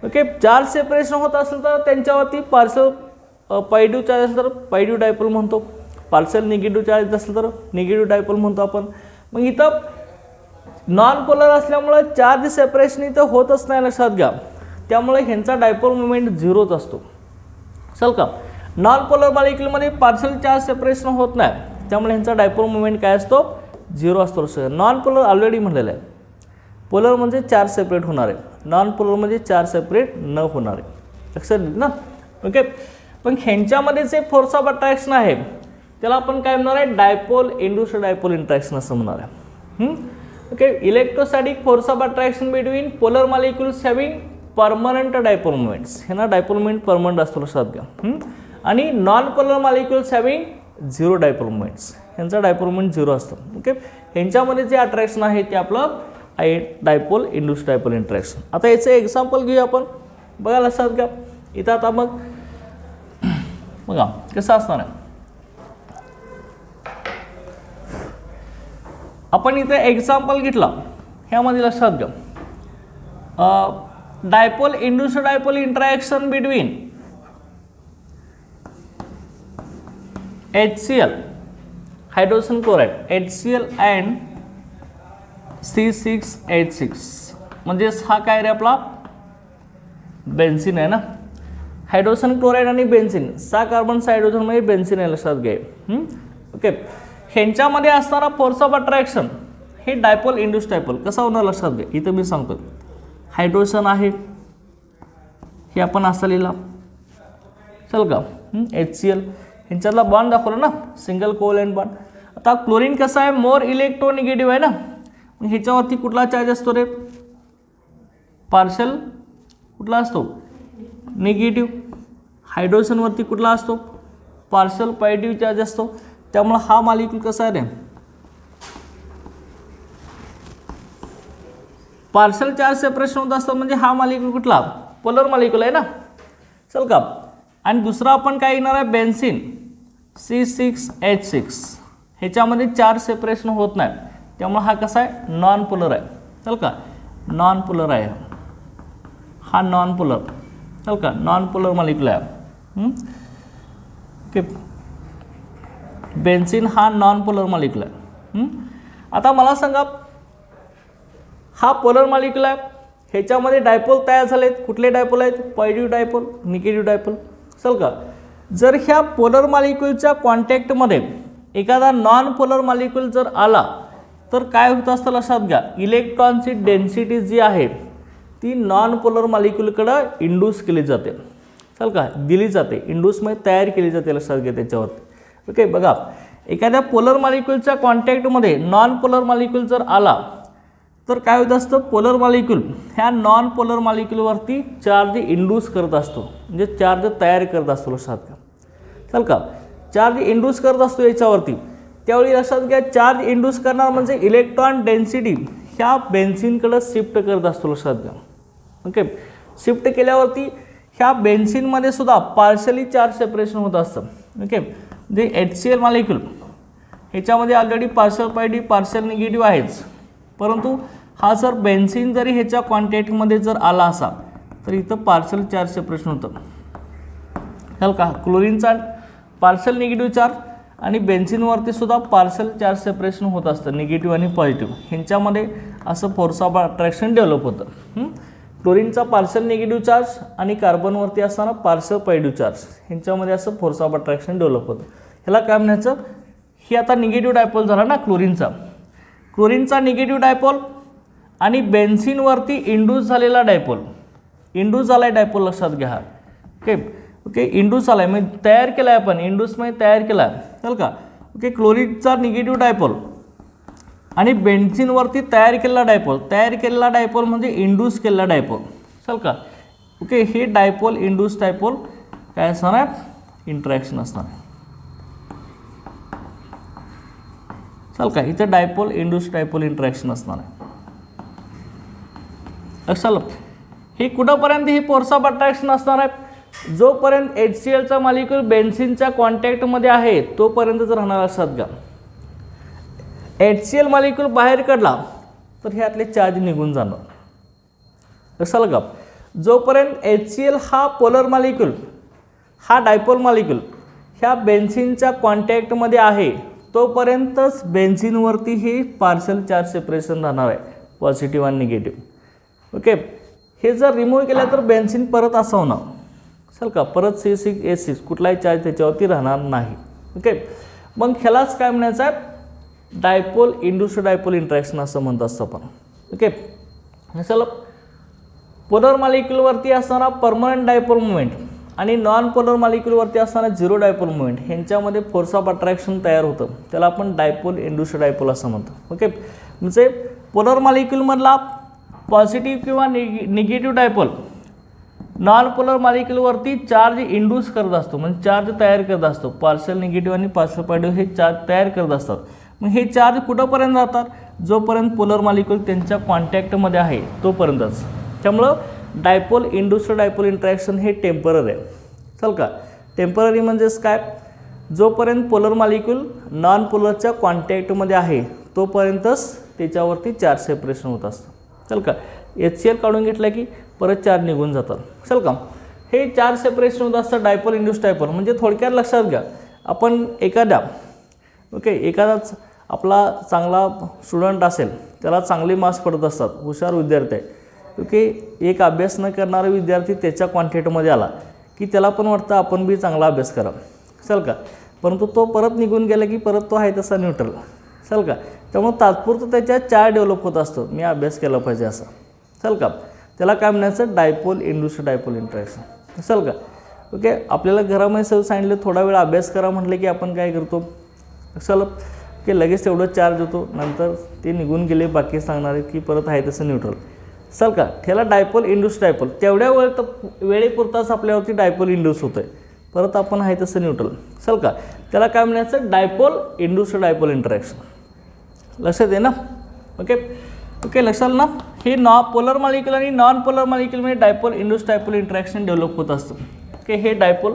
ओके, चार्ज सेपरेशन होत असेल तर त्यांच्यावरती पार्शल पॉझिटिव्ह चार्ज असेल तर पॉझिटिव्ह डायपोल म्हणतो, पार्शल निगेटिव्ह चार्ज असेल तर निगेटिव्ह डायपोल म्हणतो आपण. मग इथं नॉन पोलर असल्यामुळे चार्ज सेपरेशन इथं होतच नाही, लक्षात घ्या. त्यामुळे ह्यांचा डायपोल मोमेंट 0च असतो. चल का, नॉन पोलर मॉलिक्यूलमध्ये पार्शल चार्ज सेपरेशन होत नाही, त्यामुळे ह्यांचा डायपोल मोमेंट काय असतो, 0 असतो. नॉन पोलर ऑलरेडी म्हणलेलं आहे. पोलर म्हणजे चार्ज सेपरेट होणार आहे, नॉन पोलर म्हणजे चार्ज सेपरेट न होणार आहे, लक्षात ना. ओके, पण ह्यांच्यामध्ये जे फोर्स ऑफ अट्रॅक्शन आहे त्याला आपण काय म्हणणार आहे, डायपोल इंड्यूस्ड डायपोल इंट्रॅक्शन असं म्हणणार आहे. Okay, electrostatic force of attraction between polar molecules having permanent dipole moments, ह्यांना डायपोल मोमेंट परमनंट असतो, लक्षात घ्या. आणि non polar molecules having 0 dipole moments, ह्यांचा डायपोल मोमेंट 0 असतो. ओके, ह्यांच्यामध्ये जे अट्रॅक्शन आहे ते आपलं डायपोल इंड्यूस्ड डायपोल इंट्रॅक्शन. आता याचं एक्झाम्पल घेऊया आपण, बघा लक्षात घ्या. इथं आता मग बघा कसं असणार आहे, आपण इथे एक्झाम्पल घेतला, ह्यामध्ये लक्षात घ्या, dipole induced dipole interaction between HCl hydrogen chloride, HCl and C6H6, म्हणजेच हा काय रे आपला बेन्झिन आहे ना. हायड्रोजन क्लोराईड आणि बेन्झिन, 6 कार्बन 6 हायड्रोजनमध्ये बेन्झिन आहे, लक्षात घ्या. ओके, ह्यांच्यामध्ये असणारा फोर्स ऑफ अट्रॅक्शन हे डायपोल इंड्यूस्ड डायपोल कसा होणार, लक्षात घ्या. इथं मी सांगतो, हायड्रोजन आहे, हे आपण असं लिहिला, चल का. HCl ह्यांच्यातला बॉन्ड दाखवला ना, सिंगल कोव्हॅलेंट बॉन्ड. आता क्लोरीन कसं आहे, मोर इलेक्ट्रोनिगेटिव्ह आहे ना, मग ह्याच्यावरती कुठला चार्ज असतो रे, पार्शल कुठला असतो, निगेटिव्ह. हायड्रोजनवरती कुठला असतो, पार्शल पॉझिटिव्ह चार्ज असतो. त्यामुळे हा मॉलिक्यूल कसा आहे रे, पार्शल चार्ज सेपरेशन होत असतं, म्हणजे हा मॉलिक्यूल कुठला, पोलर मॉलिक्यूल आहे ना. चल का. आणि दुसरा आपण काय घेणार आहे, बेन्झिन C6H6, ह्याच्यामध्ये चार्ज सेपरेशन होत नाही, त्यामुळे हा कसा आहे, नॉन पोलर आहे. चल का, नॉन पोलर आहे हा, नॉन पोलर. चल का, नॉन पोलर मॉलिक्यूल आहे. ओके, बेन्झिन हा नॉन पोलर मॉलिक्यूल आहे. आता मला सांगा, हा पोलर मॉलिक्यूल आहे, ह्याच्यामध्ये डायपोल तयार झालेत. कुठले डायपोल आहेत, पॉझिटिव्ह डायपोल, निगेटिव्ह डायपोल. चल का, जर ह्या पोलर मॉलिक्यूलच्या कॉन्टॅक्टमध्ये एखादा नॉन पोलर मॉलिक्यूल जर आला तर काय होत असतं, लक्षात घ्या. इलेक्ट्रॉनची डेन्सिटी जी आहे ती नॉन पोलर मॉलिक्यूलकडं इंड्यूस केली जाते, चल का, दिली जाते, इंड्यूसमध्ये तयार केली जाते, लक्षात घ्या त्याच्यावरती. ओके, बघा, एखाद्या पोलर मॉलिक्यूलच्या कॉन्टॅक्टमध्ये नॉन पोलर मॉलिक्यूल जर आला तर काय होत असतं, पोलर मॉलिक्यूल ह्या नॉन पोलर मॉलिक्यूलवरती चार्ज इंड्यूस करत असतो, म्हणजे चार्ज तयार करत असतो, लक्षात घ्या. चल का, चार्ज इंड्यूस करत असतो याच्यावरती. त्यावेळी लक्षात घ्या, चार्ज इंड्यूस करणार म्हणजे इलेक्ट्रॉन डेन्सिटी ह्या बेन्झिनकडे शिफ्ट करत असतो, लक्षात घ्या. ओके, शिफ्ट केल्यावरती ह्या बेन्झिनमध्ये सुद्धा पार्शली चार्ज सेपरेशन होत असतं. ओके, जे HCl मॉलिक्यूल ह्याच्यामध्ये already partial positive partial negative आहेच, परंतु हा जर बेन्झिन जरी ह्याच्या कॉन्टॅक्टमध्ये जर आला असा तर इथं पार्शल चार्ज सेपरेशन होतं. चल का, क्लोरीनचा पार्शल निगेटिव्ह चार्ज आणि बेन्झिनवरती सुद्धा पार्शल चार्ज सेपरेशन होत असतं, निगेटिव्ह आणि पॉझिटिव्ह. ह्यांच्यामध्ये असं फोर्स ऑफ अट्रॅक्शन डेव्हलप होतं. क्लोरीनचा पार्शल निगेटिव्ह चार्ज आणि कार्बनवरती असताना पार्शल पॉझिटिव्ह चार्ज, ह्यांच्यामध्ये असं फोर्स ऑफ अट्रॅक्शन डेव्हलप होतं. ह्याला काय म्हणायचं, ही आता निगेटिव्ह डायपोल झाला ना क्लोरीनचा निगेटिव्ह डायपोल आणि बेन्झिनवरती इंड्यूस झालेला डायपोल, इंड्यूस झाला आहे डायपोल, लक्षात घ्या. ओके ओके, इंड्यूस झाला आहे, म्हणजे तयार केला आहे आपण, इंड्यूसमध्ये तयार केला आहे. चल का. ओके, क्लोरीनचा निगेटिव्ह डायपोल आणि बेन्झीनवरती तयार केलेला डायपोल म्हणजे इंड्यूस केलेला डायपोल. चल का ओके, हे डायपोल इंड्यूस डायपोल काय असणार आहे, इंटरॅक्शन असणार आहे. चल का इथे डायपोल इंड्यूस डायपोल इंटरॅक्शन असणार आहे. लक्षात हे कुठंपर्यंत ही फोर्स ऑफ अट्रॅक्शन असणार आहे, जोपर्यंत HClचा मॉलिक्यूल बेन्झीनच्या कॉन्टॅक्टमध्ये आहे तोपर्यंतच राहणार. लक्षात घ्या, HCl मॉलिक्यूल बाहेर काढला तर ह्यातले चार्ज निघून जाणार. लक्षात घ्या, जोपर्यंत HCl हा पोलर मॉलिक्यूल, हा डायपोल मॉलिक्यूल ह्या बेन्झीनच्या कॉन्टॅक्टमध्ये आहे तोपर्यंतच बेन्झीनवरती हे पार्शल चार्ज सेपरेशन राहणार आहे, पॉझिटिव्ह आणि निगेटिव्ह. ओके, हे जर रिमूव्ह केलं तर बेन्झीन परत असं होणार. चल का परत C6H6 कुठलाही चार्ज त्याच्यावरती राहणार नाही. ओके, मग ह्यालाच काय म्हणायचं आहे, डायपोल इंड्यूस्ड डायपोल इंटरॅक्शन असं म्हणत असतं आपण. ओके, चला पोलर मॉलिक्यूलवरती असणारा परमनंट डायपोल मुवमेंट आणि नॉन पोलर मॉलिक्यूलवरती असणारा झिरो डायपोल मुवमेंट ह्यांच्यामध्ये फोर्स ऑफ अट्रॅक्शन तयार होतं, त्याला आपण डायपोल इंड्यूस्ड डायपोल असं म्हणतो. ओके, म्हणजे पोलर मॉलिक्यूलमधला पॉझिटिव्ह किंवा निगेटिव्ह डायपोल नॉन पोलर मॉलिक्यूलवरती चार्ज इंड्यूस करत असतो, म्हणजे चार्ज तयार करत असतो. पार्शल निगेटिव्ह आणि पार्शल पॉझिटिव्ह हे चार्ज तयार करत असतात. मग हे चार्ज कुठंपर्यंत जातात, जोपर्यंत पोलर मॉलिक्यूल त्यांच्या कॉन्टॅक्टमध्ये आहे तोपर्यंतच. त्यामुळं डायपोल इंड्यूस्ड डायपोल इंटरॅक्शन हे टेम्पररी आहे. चल का टेम्पररी म्हणजेच काय, जोपर्यंत पोलर मॉलिक्यूल नॉन पोलरच्या कॉन्टॅक्टमध्ये आहे तोपर्यंतच त्याच्यावरती चार्ज सेपरेशन होत असतं. चल का HCl काढून घेतला की परत चार्ज निघून जातात. चल का हे चार्ज सेपरेशन होत असतं डायपोल इंड्यूस्ड डायपोल. म्हणजे थोडक्यात लक्षात घ्या, आपण एखादाच आपला चांगला स्टुडंट असेल, त्याला चांगले मार्क्स पडत असतात, हुशार विद्यार्थी आहे. ओके, एक अभ्यास न करणारा विद्यार्थी त्याच्या कॉन्टॅक्टमध्ये आला की त्याला पण वाटतं आपण बी चांगला अभ्यास करा. चल का, परंतु तो परत निघून गेला की परत तो आहे तसा न्यूट्रल. चल का, त्यामुळे तात्पुरतं त्याच्यात चार्ज डेव्हलप होत असतो, मी अभ्यास केला पाहिजे असं. चल का, त्याला काय म्हणायचं, डायपोल इंड्यूस्ड डायपोल इंटरॅक्शन. चल का ओके, आपल्याला घरामध्ये सर सांगितलं थोडा वेळ अभ्यास करा म्हटलं की आपण काय करतो, चल की लगेच तेवढं चार्ज होतो, नंतर ते निघून गेले बाकी सांगणार की परत आहे तसं न्यूट्रल. चल का त्याला डायपोल इंड्यूस्ड डायपोल, तेवढ्या वेळेपुरताच आपल्यावरती डायपोल इंड्यूस होतं आहे, परत आपण आहे तसं न्यूट्रल. चल का त्याला काय म्हणायचं, डायपोल इंड्यूस्ड डायपोल इंटरॅक्शन. लक्षात आहे ना. ओके ओके, लक्षात ना. हे पोलर मॉलिक्यूल आणि नॉन पोलर मॉलिक्यूलमध्ये dipole induced dipole interaction develop होत असतं. ओके, हे डायपोल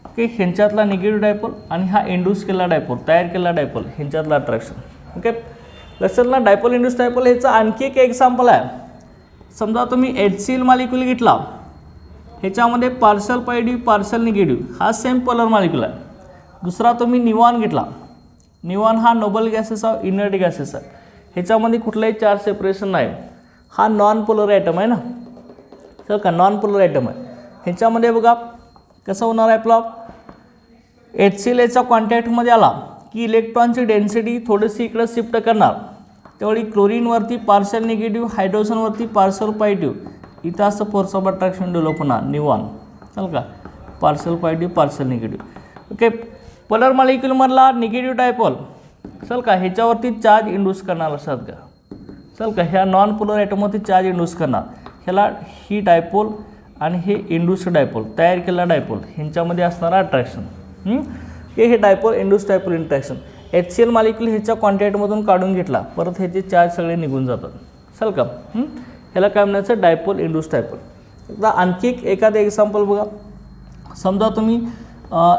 ओके ह्यांच्यातला निगेटिव्ह डायपोल आणि हा इंड्यूस केलेला डायपोल, तयार केलेला डायपोल ह्यांच्यातला अट्रॅक्शन. ओके, लक्षात ना. डायपोल इंड्यूस्ड डायपोल ह्याचं आणखी एक एक्झाम्पल आहे. समजा तुम्ही HCl मॉलिक्यूल घेतला, ह्याच्यामध्ये पार्शल पॉझिटिव्ह पार्शल निगेटिव्ह हा सेम पोलर मॉलिक्यूल आहे. दुसरा तुम्ही निऑन घेतला, निऑन हा noble gases of inert gases आहे, ह्याच्यामध्ये कुठलाही चार्ज सेपरेशन नाही, हा नॉन पोलर ॲटम आहे ना. तर का नॉन पोलर ॲटम आहे, ह्याच्यामध्ये बघा कसं होणार आहे आपला, HCl याच्या कॉन्टॅक्टमध्ये आला की इलेक्ट्रॉनची डेन्सिटी थोडीशी इकडं शिफ्ट करणार, त्यावेळी क्लोरीनवरती पार्शल निगेटिव्ह, हायड्रोजनवरती पार्शल पॉझिटिव्ह, इथं असं फोर्स ऑफ अट्रॅक्शन डेव्हलप होणार निऑन. चल का partial positive partial negative. Okay, polar मॉलिक्यूलमधला निगेटिव्ह डायपोल चल का ह्याच्यावरती चार्ज इंड्यूस करणार. लक्षात घ्या. चल का ह्या नॉन पोलर ॲटमवरती चार्ज इंड्यूस करणार, ह्याला ही डायपोल आणि हे इंड्यूस्ड डायपोल, तयार केलेला डायपोल ह्यांच्यामध्ये असणारा अट्रॅक्शन. हे dipole induced dipole interaction. HCl molecule ह्याच्या कॉन्टॅक्टमधून काढून घेतला, परत ह्याचे चार्ज सगळे निघून जातात. चल का ह्याला काय म्हणायचं, डायपोल इंड्यूस्ड डायपोल. एकदा आणखी एखादं एक्झाम्पल बघा. समजा तुम्ही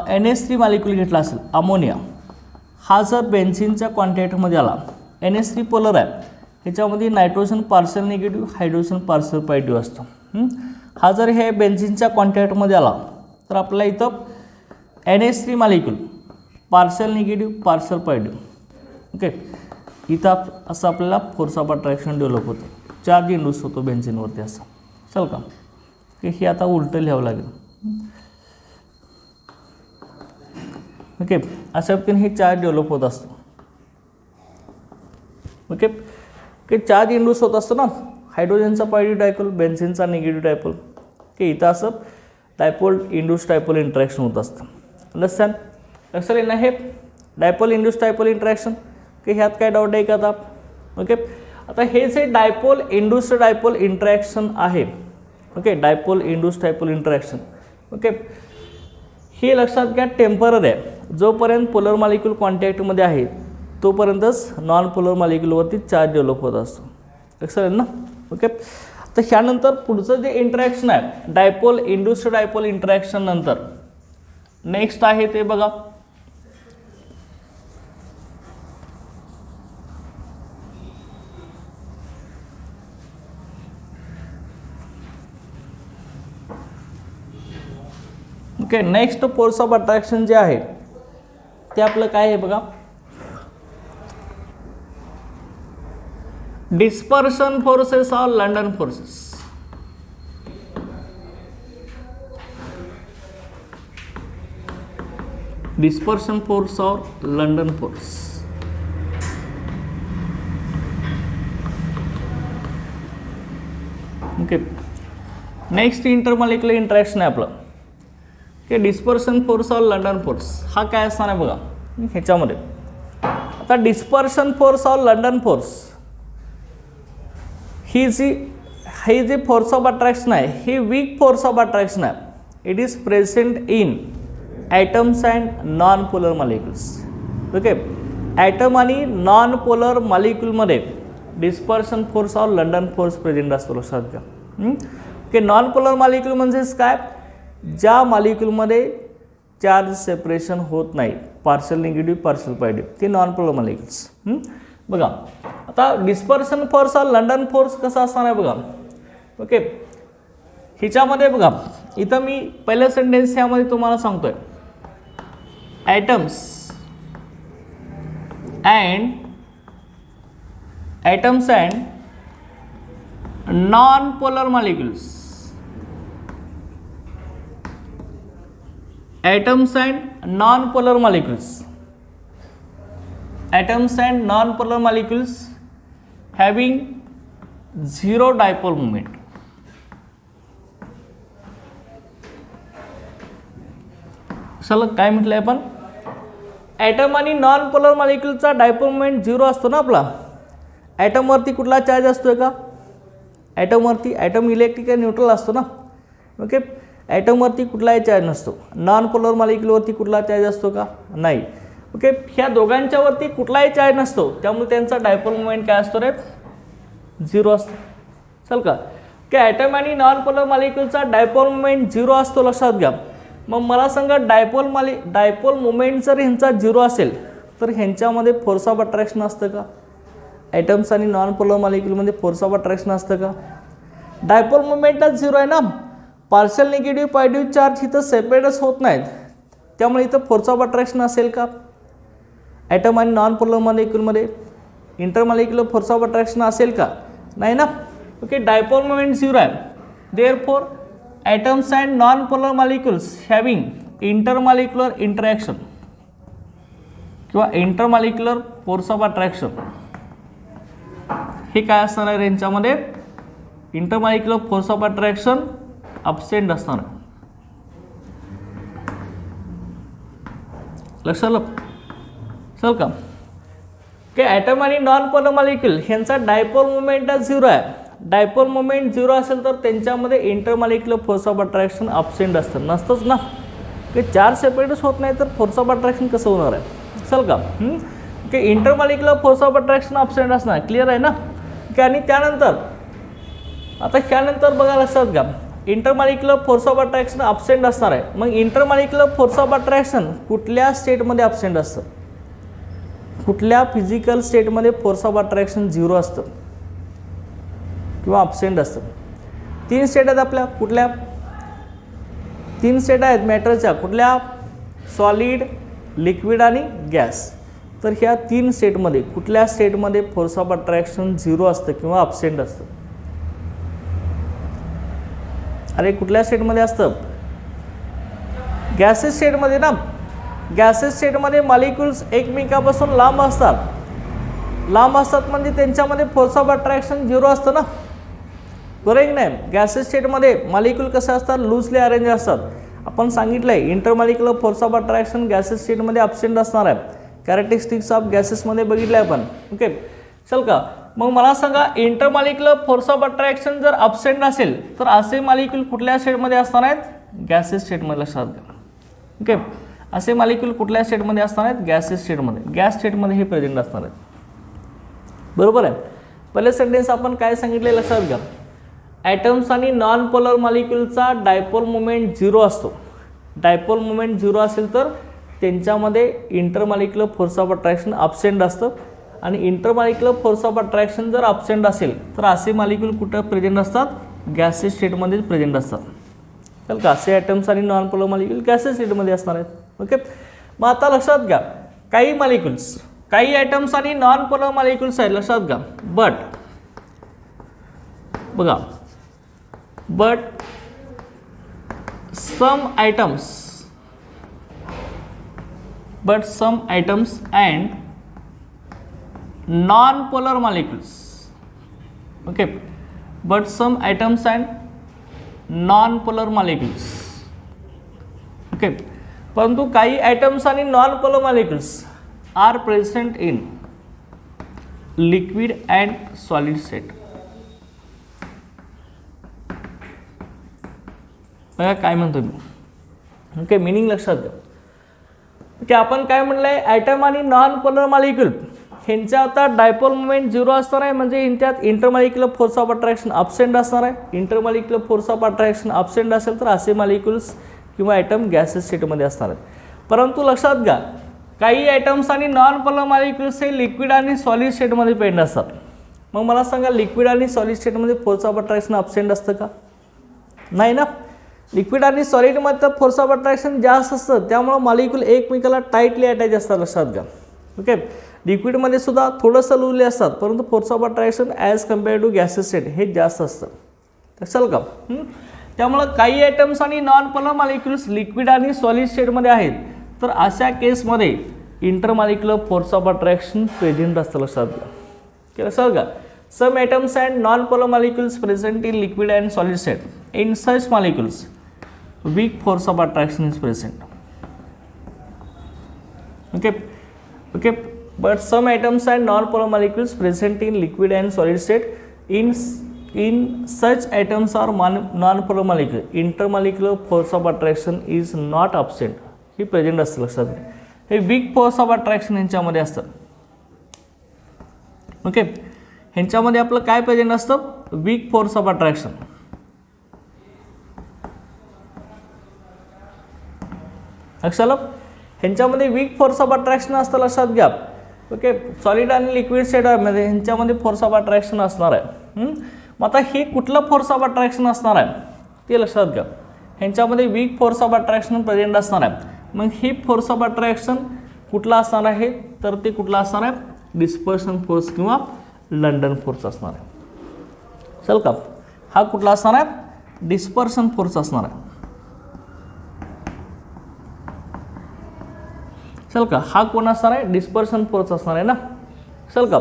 NH3 मॉलिक्यूल घेतला असेल, अमोनिया, हा जर बेन्झीनच्या कॉन्टॅक्टमध्ये आला, NH3 पोलर आहे, ह्याच्यामध्ये nitrogen partial negative, hydrogen partial positive असतो. हा जर हे बेन्झीनच्या कॉन्टॅक्टमध्ये आला तर आपल्याला इथं NH3 molecule partial negative partial positive. Okay, इथं असं आपल्याला फोर्स ऑफ अट्रॅक्शन डेव्हलप होतं, चार्ज इंड्यूस होतो बेन्झीनवरती असं. चल का की हे आता उलटं लिहावं लागेल. ओके, अशा पद्धतीने हे चार्ज डेव्हलप होत असतं. ओके, की चार्ज इंड्यूस होत असतं ना, हायड्रोजनचा पॉझिटिव्ह डायपोल, बेन्झीनचा निगेटिव्ह डायपोल. की इथं असं डायपोल इंड्यूस डायपोल इंटरॅक्शन होत असतं. लक्षात येईल ना हे डायपोल इंड्यूस डायपोल इंटरॅक्शन. की ह्यात काय डाऊट आहे का आता, ओके. आता हे जे डायपोल इंड्यूस्ड डायपोल इंटरॅक्शन आहे, okay, dipole induced dipole interaction, okay, हे लक्षात घ्या टेम्पररी आहे. जोपर्यंत पोलर मॉलिक्यूल कॉन्टॅक्टमध्ये आहे तोपर्यंतच नॉन पोलर मॉलिक्यूलवरती चार्ज डेव्हलप होत असतो. लक्षात आहे ना. ओके. तर ह्यानंतर पुढचं जे इंटरॅक्शन आहे डायपोल इंड्यूस्ड डायपोल इंटरॅक्शन नंतर नेक्स्ट आहे ते बघा okay. Next force of attraction जे आहे ते आपलं काय आहे बघा, डिस्पर्शन फोर्सेस और लंडन फोर्सेस. डिस्पर्शन फोर्स और London force. Okay. Next intermolecular interaction आहे आपलं की डिस्पर्शन फोर्स और लंडन फोर्स. हा काय असणार आहे बघा ह्याच्यामध्ये. आता डिस्पर्शन फोर्स और लंडन फोर्स ही जी फोर्स ऑफ अट्रॅक्शन आहे ही वीक फोर्स ऑफ अट्रॅक्शन आहे. It is present in atoms and non polar molecules. Okay. Atom आणि नॉन पोलर मॉलिक्युलमध्ये डिस्पर्शन फोर्स और लंडन फोर्स प्रेझेंट असतो. लक्षात घ्या. ओके. नॉन पोलर मॉलिक्युल म्हणजेच काय, ज्या मॉलिक्युलमध्ये चार्ज सेपरेशन होत नाही, पार्शल निगेटिव्ह पार्शल पॉझिटिव्ह, ते नॉन पोलर मॉलिक्युल्स. बघा आता डिस्पर्शन फोर्स और लंडन फोर्स कसा असणार आहे बघा. ओके. ह्याच्यामध्ये बघा इथं मी पहिलं सेंटेन्स ह्यामध्ये तुम्हाला सांगतोय, atoms and non polar molecules. Atoms and non-polar molecules. Atoms and non-polar molecules having zero dipole moment. चला काय म्हटलंय आपण, ॲटम आणि नॉन पोलर मॉलिक्युलचा डायपोल मोमेंट 0 असतो ना आपला. ॲटमवरती कुठला चार्ज असतोय का, ॲटमवरती ॲटम इलेक्ट्रिक न्यूट्रल असतो ना. ओके. ॲटमवरती कुठलाही चार्ज नसतो. नॉन पोलर मॉलिक्युलवरती कुठला चार्ज असतो का, नाही. ओके. ह्या दोघांच्यावरती कुठलाही चार्ज नसतो, त्यामुळे त्यांचा डायपोल मोमेंट काय असतो रे, 0 असतो. चल का की ॲटम आणि नॉन पोलर मॉलिक्युलचा डायपोल मोमेंट 0 असतो. लक्षात घ्या. मग मला सांगा डायपोल मोमेंट जर ह्यांचा 0 असेल तर ह्यांच्यामध्ये फोर्स ऑफ अट्रॅक्शन असतं का, ॲटम्स आणि नॉन पोलर मॉलिक्युलमध्ये फोर्स ऑफ अट्रॅक्शन असतं का. डायपोल मोमेंटच 0 आहे ना. पार्शल निगेटिव्ह पॉझिटिव्ह चार्ज इथं सेपरेटच होत नाहीत, त्यामुळे इथं फोर्स ऑफ अट्रॅक्शन असेल का ॲटम आणि नॉन पोलर मॉलिक्युलमध्ये. इंटरमॉलिक्युलर फोर्स ऑफ अट्रॅक्शन असेल का, नाही ना. ओके. डायपोल मोमेंट 0 आहे. Therefore atoms and non polar molecules having intermolecular interaction किंवा इंटरमॉलिक्युलर फोर्स ऑफ अट्रॅक्शन हे काय असणार आहे यांच्यामध्ये, intermolecular force of attraction absent असणार. लक्षात आलं. चल का की ॲटम आणि नॉन पोलर मॉलिक्युल ह्यांचा डायपोल मोमेंट 0 आहे. डायपोल मोमेंट 0 असेल तर त्यांच्यामध्ये intermolecular force of attraction absent असतं, नसतंच ना. की चार्ज सेपरेटच होत नाही तर फोर्स ऑफ अट्रॅक्शन कसं होणार आहे. चल का की intermolecular force of attraction absent असणार. क्लिअर आहे ना. की आणि त्यानंतर आता ह्यानंतर बघा लक्षात घ्या, intermolecular force of attraction absent असणार आहे. मग इंटरमॉलिक्युलर फोर्स ऑफ अट्रॅक्शन कुठल्या स्टेटमध्ये अब्सेंट असतं, कुठल्या फिजिकल स्टेटमध्ये फोर्स ऑफ अट्रॅक्शन 0 असतं किंवा अब्सेंट असतं. 3 स्टेट आहेत आपल्या. कुठल्या 3 स्टेट आहेत मॅटरच्या, कुठल्या, सॉलिड, लिक्विड आणि गॅस. तर ह्या 3 स्टेटमध्ये कुठल्या स्टेटमध्ये फोर्स ऑफ अट्रॅक्शन 0 असतं किंवा अब्सेंट असतं. अरे कुठल्या स्टेटमध्ये असतं, गॅसेस स्टेटमध्ये ना. गॅसेस स्टेटमध्ये मॉलिक्युल्स एकमेकापासून लांब असतात. लांब असतात म्हणजे त्यांच्यामध्ये फोर्स ऑफ अट्रॅक्शन 0 असतं ना. बरोबर नाही. गॅसेस स्टेटमध्ये मॉलिक्यूल कसे असतात, लूजली अरेंज असतात. आपण सांगितलं आहे intermolecular force of attraction gases स्टेटमध्ये अब्सेंट असणार आहे. कॅरेक्टरिस्टिक्स ऑफ गॅसेसमध्ये बघितलं आहे आपण. ओके. चल का मग मला सांगा इंटरमॉलिक्युलर फोर्स ऑफ अट्रॅक्शन जर अब्सेंट असेल तर असे मॉलिक्यूल कुठल्या स्टेटमध्ये असणार आहेत? गॅसेस स्टेटमध्ये. लक्षात घ्या. ओके, असे मॉलिक्यूल कुठल्या स्टेटमध्ये असणार आहेत? गॅसेस स्टेटमध्ये. गॅस स्टेटमध्ये हे प्रेझेंट असणार आहेत. बरोबर आहे. पहिले सेंटेन्स आपण काय सांगितले लक्षात घ्या. ॲटम्स आणि नॉन पोलर मॉलिक्यूलचा डायपोल मोमेंट 0 असतो. डायपोल मोमेंट 0 असेल तर त्यांच्यामध्ये intermolecular force of attraction absent असतं आणि इंटरमॉलिक्युलर फोर्स ऑफ अट्रॅक्शन जर अब्सेंट असेल तर असे मॉलिक्यूल कुठं प्रेझेंट असतात? गॅसेस स्टेटमध्ये प्रेझेंट असतात. तर का असे ॲटम्स आणि नॉन पोलर मॉलिक्यूल गॅसेस स्टेटमध्ये असणार आहेत. ओके, मग आता लक्षात घ्या काही मॉलिक्यूल्स, काही ॲटम्स आणि नॉन पोलर मॉलिक्यूल्स आहेत. लक्षात घ्या. बट बघा, but some atoms and non-polar molecules. Okay, but some atoms and non-polar molecules. Okay, परंतु काही atoms आणि non-polar molecules are present in liquid and solid state. बघा काय म्हणतो मी. ओके, मिनिंग लक्षात घ्या. की आपण काय म्हणलंय, ॲटम आणि नॉन पोलर मॉलिक्यूल ह्यांच्या आता डायपोल मोमेंट 0 असणार आहे, म्हणजे ह्यांच्यात intermolecular force of attraction absent असणार आहे. Intermolecular force of attraction absent असेल तर असे मॉलिक्युल्स किंवा ॲटम गॅसेस स्टेटमध्ये असणार आहेत. परंतु लक्षात घ्या काही ॲटम्स आणि नॉन पोलर मॉलिक्युल्स हे लिक्विड आणि सॉलिड स्टेटमध्ये पेंड असतात. मग मला सांगा लिक्विड आणि सॉलिड स्टेटमध्ये फोर्स ऑफ अट्रॅक्शन अब्सेंट असतं का? नाही ना. लिक्विड आणि सॉलिडमध्ये तर फोर्स ऑफ अट्रॅक्शन जास्त असतं, त्यामुळे मॉलिक्यूल एकमेकाला टाईटली अटॅच असतात. लक्षात घ्या. ओके, लिक्विडमध्ये सुद्धा थोडंसं लुले असतात, परंतु force of attraction as compare to gases state हे जास्त असतं. लक्षात का? त्यामुळं काही ॲटम्स आणि नॉन पोलर मॉलिक्युल्स लिक्विड आणि सॉलिड स्टेटमध्ये आहेत, तर अशा केसमध्ये intermolecular force of attraction present असतं. लक्षात घ्या. लक्षात घ्या. Some atoms and non-polar molecules present in liquid and solid state. In such molecules, weak force of attraction is present. Okay. But some atoms and non-polar molecules present in liquid and solid state. In such atoms or non-polar molecule, intermolecular force of attraction is not absent. हे प्रेझेंट असतं. लक्षात घ्या. हे weak force of attraction यांच्यामध्ये असतं. ओके, ह्यांच्यामध्ये आपलं काय प्रेझेंट असतं? Weak force of attraction. लक्षात आलं? ह्यांच्यामध्ये वीक फोर्स ऑफ अट्रॅक्शन असतं. लक्षात घ्या. ओके, सॉलिड आणि लिक्विड स्टेटमध्ये ह्यांच्यामध्ये फोर्स ऑफ अट्रॅक्शन असणार आहे. मग आता हे कुठलं फोर्स ऑफ अट्रॅक्शन असणार आहे ते लक्षात घ्या. ह्यांच्यामध्ये weak force of attraction present असणार आहे. मग ही फोर्स ऑफ अट्रॅक्शन कुठला असणार आहे? तर ते कुठला असणार आहे? डिस्पर्शन फोर्स किंवा लंडन फोर्स असणार आहे. चल का, हा कुठला असणार आहे? डिस्पर्शन फोर्स असणार आहे. चल का, हा कोण असणार आहे? डिस्पर्शन फोर्स असणार आहे ना. चल का,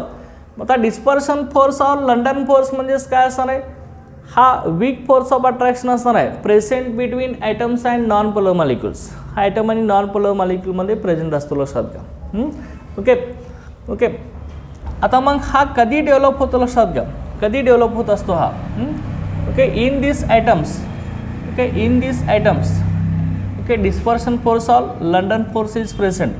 आता डिस्पर्शन फोर्स और लंडन फोर्स म्हणजेच काय असणार आहे? हा वीक फोर्स ऑफ अट्रॅक्शन असणार आहे present between atoms and non polar molecules. हा ॲटम आणि नॉन पोलर मॉलिक्युलमध्ये प्रेझेंट असतो. लक्षात घ्या. ओके. आता मग हा कधी डेव्हलप होतो? लक्षात घ्या. कधी डेव्हलप होत असतो हा? Okay, in this atoms. Okay, dispersion force or London force is present.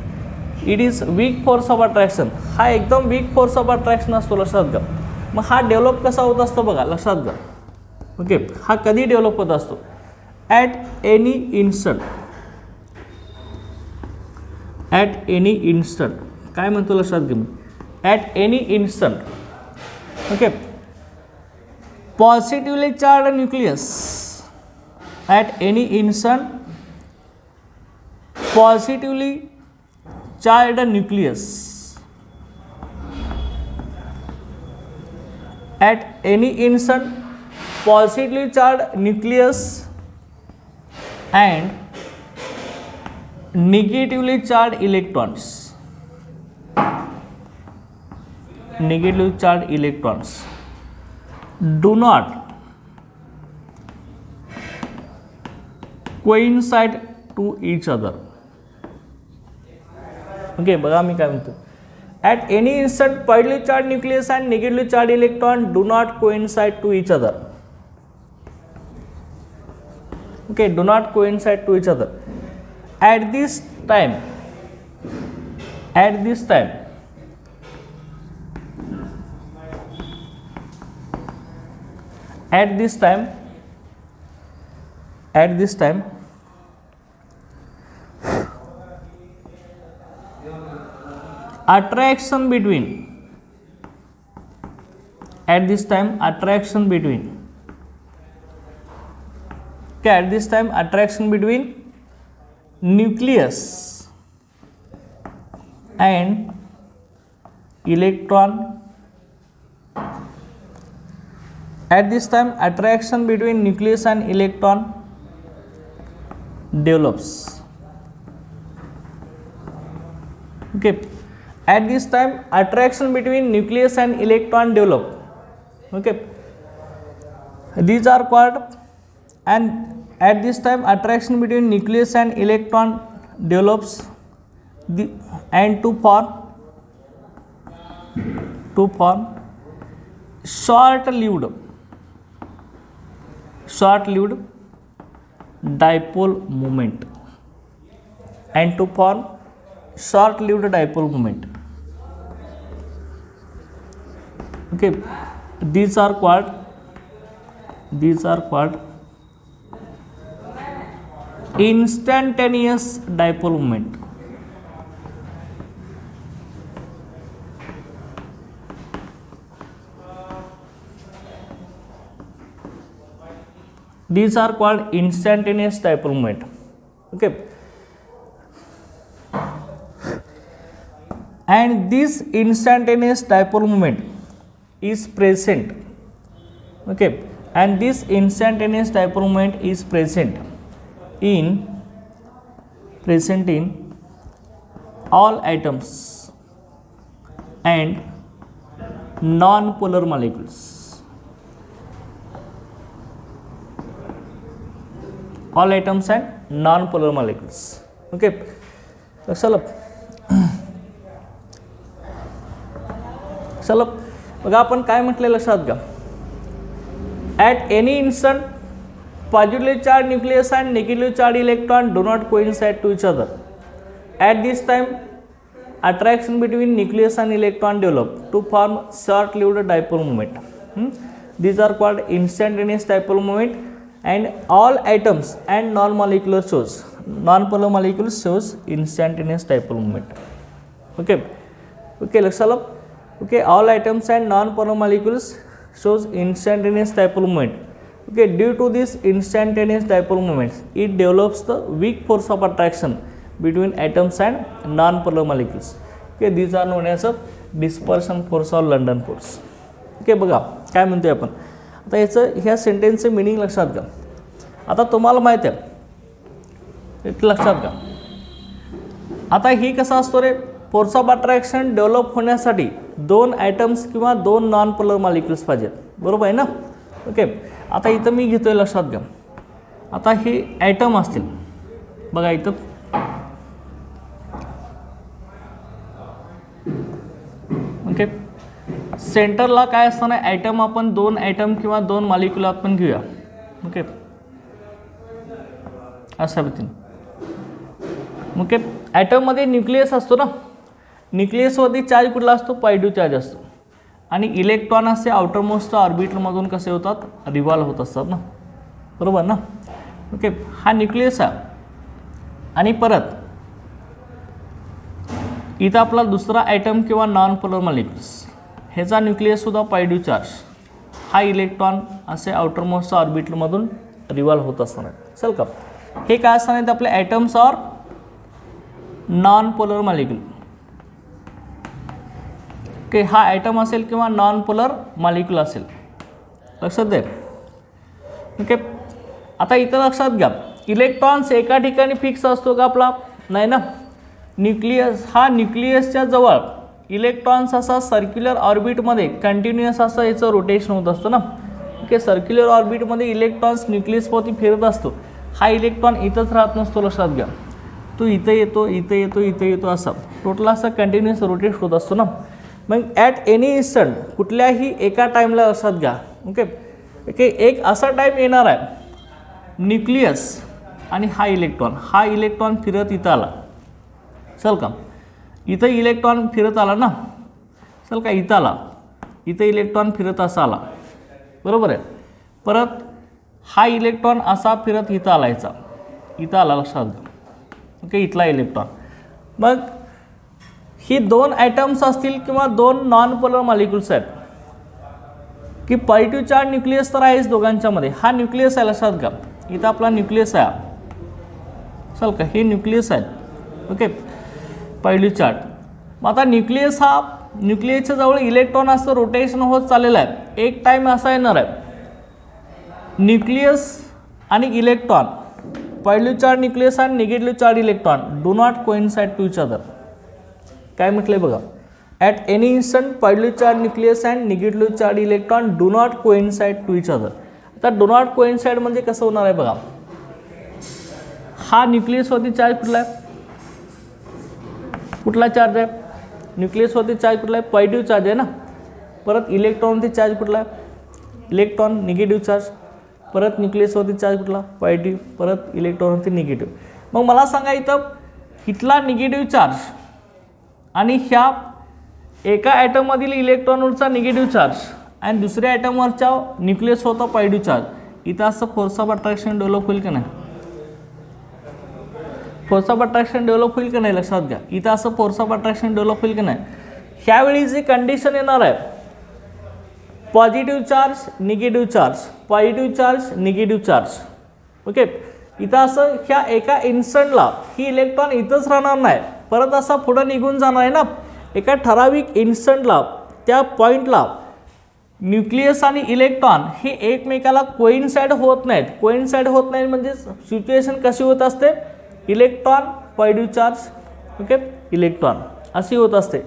It is weak force of attraction. हा एकदम वीक फोर्स ऑफ अट्रॅक्शन असतो. लक्षात घ्या. मग हा डेव्हलप कसा होत असतो बघा. लक्षात घ्या. ओके, हा कधी डेव्हलप होत असतो? At any instant. काय म्हणतो? लक्षात घ्या. At any instant, okay, positively charged nucleus. At any instant, positively charged nucleus. At any instant, positively charged nucleus and negatively charged electrons. Negatively charged electrons do not coincide to each other. Okay, बघा मी काय म्हणतो. At any instant, positively charged nucleus and negatively charged electron do not coincide to each other. Okay, do not coincide to each other. At this time, attraction between nucleus and electron, at this time attraction between nucleus and electron develops. Okay, at this time attraction between nucleus and electron develop. Okay, these are called, and at this time attraction between nucleus and electron develops and to form short-lived dipole moment, Okay, these are called instantaneous dipole moment. These are called instantaneous dipole moment. Okay, and this instantaneous dipole moment is present. Okay, and this instantaneous dipole moment is present in all atoms and non-polar molecules. All atoms and non-polar molecules. Okay, चलो बघा आपण काय म्हटले लक्षात घ्या. At any instant, positively charged nucleus and negatively charged electron do not coincide to each other. At this time, attraction between nucleus and electron develop to form short-lived dipole moment. These are called instantaneous dipole moment, and all atoms and non-polar molecules shows instantaneous dipole moment. Okay, लक्षात आलं. Okay, all atoms and non-polar molecules shows instantaneous dipole moment. Okay, due to this instantaneous dipole moment, it develops the weak force of attraction between atoms and non-polar molecules. Okay, these are known as a dispersion force or London force. Okay, बघा काय म्हणतोय आपण आता याचं ह्या सेंटेन्सचं मिनिंग लक्षात घ्या. आता तुम्हाला माहिती आहे, लक्षात घ्या. आता ही कसा असतो रे, फोर्स ऑफ अट्रॅक्शन डेव्हलप होण्यासाठी दोन ॲटम्स किंवा दोन नॉन पोलर मॉलिक्युल्स पाहिजेत, बरोबर आहे ना. ओके, आता इथं मी घेतोय, लक्षात घ्या. आता हे ॲटम असतील बघा इथं, ओके. सेंटरला काय असताना ॲटम आपण दोन ॲटम किंवा दोन मॉलिक्युल आपण घेऊया. ओके, अशा पद्धतीने. ओके, ॲटममध्ये न्यूक्लियस असतो ना, न्यूक्लियसवरती चार्ज कुठला असतो, पॉझिटिव्ह चार्ज असतो, आणि इलेक्ट्रॉन असे आउटर मोस्ट ऑर्बिटमधून कसे होतात, रिव्हॉल्व होत असतात ना, बरोबर ना. ओके, हा न्यूक्लियस आहे, आणि परत इथं आपला दुसरा ॲटम किंवा नॉन पोलर मॉलिक्युल्स, ह्याचा न्यूक्लियस सुद्धा पॉझिटिव्ह चार्ज, हा इलेक्ट्रॉन असे आउटर मोस्ट ऑर्बिटमधून रिव्हॉल्व होत असणार. चल का, हे काय असणार आहेत आपले ॲटम्स और नॉन पोलर मॉलिक्यूल. ओके, हा ॲटम असेल किंवा नॉन पोलर मॉलिक्यूल असेल, लक्षात दे. ओके, आता इथं लक्षात घ्या, इलेक्ट्रॉन्स एका ठिकाणी फिक्स असतो का आपला, नाही ना. न्यूक्लियस, हा न्यूक्लियसच्या जवळ इलेक्ट्रॉन्स असा सर्क्युलर ऑर्बिटमध्ये कंटिन्युअस असं याचं रोटेशन होत असतं ना. ओके, सर्क्युलर ऑर्बिटमध्ये इलेक्ट्रॉन्स न्यूक्लियसवरती फिरत असतो. हा इलेक्ट्रॉन इथंच राहत नसतो, लक्षात घ्या. तो इथं येतो, इथं येतो, इथं येतो, असं टोटल असं कंटिन्युअस रोटेट होत असतो ना. मग ॲट एनी इन्स्टंट कुठल्याही एका टाईमला लक्षात घ्या. ओके ओके, एक असा टाईम येणार आहे न्यूक्लियस आणि हा इलेक्ट्रॉन फिरत इथं आला. चल का इथं इलेक्ट्रॉन फिरत आला ना. चल का इथं आला, इथं इलेक्ट्रॉन फिरत असा आला, बरोबर आहे. परत हा इलेक्ट्रॉन असा फिरत इथं आलायचा, इथं आला, लक्षात घ्या. ओके, इथला इलेक्ट्रॉन. मग ही दोन ॲटम्स असतील किंवा दोन नॉन पोलर मॉलिक्युल्स आहेत की पॉझिटिव्ह चार्ज न्यूक्लियस तर आहेच दोघांच्यामध्ये. हा न्यूक्लियस आहे, लक्षात घ्या. इथं आपला न्यूक्लियस आहे. चल का हे न्यूक्लियस आहे. Okay, positive charge. मग आता न्यूक्लियसच्या जवळ इलेक्ट्रॉन असं रोटेशन होत चाललेलं आहे. एक टाईम असा येणार आहे न्यूक्लियस आणि इलेक्ट्रॉन, पॉझिटिव्ह चार्ज न्यूक्लियस आणि negative charge electron do not coincide to each other. काय म्हटलंय बघा, at any instant positive charge nucleus and negative charge electron do not coincide to each other. आता डू नॉट कोइन्साइड म्हणजे कसं होणार आहे बघा. हा न्यूक्लियसवरती चार्ज कुठला आहे, कुठला चार्ज आहे, न्यूक्लियसवरती चार्ज कुठला आहे, पॉझिटिव्ह चार्ज आहे ना. परत इलेक्ट्रॉनवरती चार्ज कुठला आहे, इलेक्ट्रॉन निगेटिव्ह चार्ज. परत न्यूक्लियसवरती चार्ज कुठला, पॉझिटिव्ह. परत इलेक्ट्रॉनवरती निगेटिव्ह. मग मला सांगा इथं इथला निगेटिव्ह चार्ज आणि ह्या एका ॲटममधील इलेक्ट्रॉनवरचा निगेटिव्ह चार्ज आणि दुसऱ्या ॲटमवरच्या न्यूक्लियस होता पॉझिटिव्ह चार्ज, इथं असं फोर्स ऑफ अट्रॅक्शन डेव्हलप होईल का नाही, फोर्स ऑफ अट्रॅक्शन डेव्हलप होईल का नाही, लक्षात घ्या. इथं असं फोर्स ऑफ अट्रॅक्शन डेव्हलप होईल का नाही. ह्यावेळी जी कंडिशन येणार आहे positive charge negative charge, positive charge negative charge. Okay, इथं असं ह्या एका इन्स्टंटला ही इलेक्ट्रॉन इथंच राहणार नाही, परत असा पुढं निघून जाणार आहे ना. एका ठराविक इन्स्टंटला त्या पॉईंटला न्यूक्लियस आणि इलेक्ट्रॉन हे एकमेकाला कोइन्साइड होत नाहीत. कोइन्साइड होत नाहीत म्हणजे सिच्युएशन कशी होत असते, electron positive charge, okay electron अशी होत असते.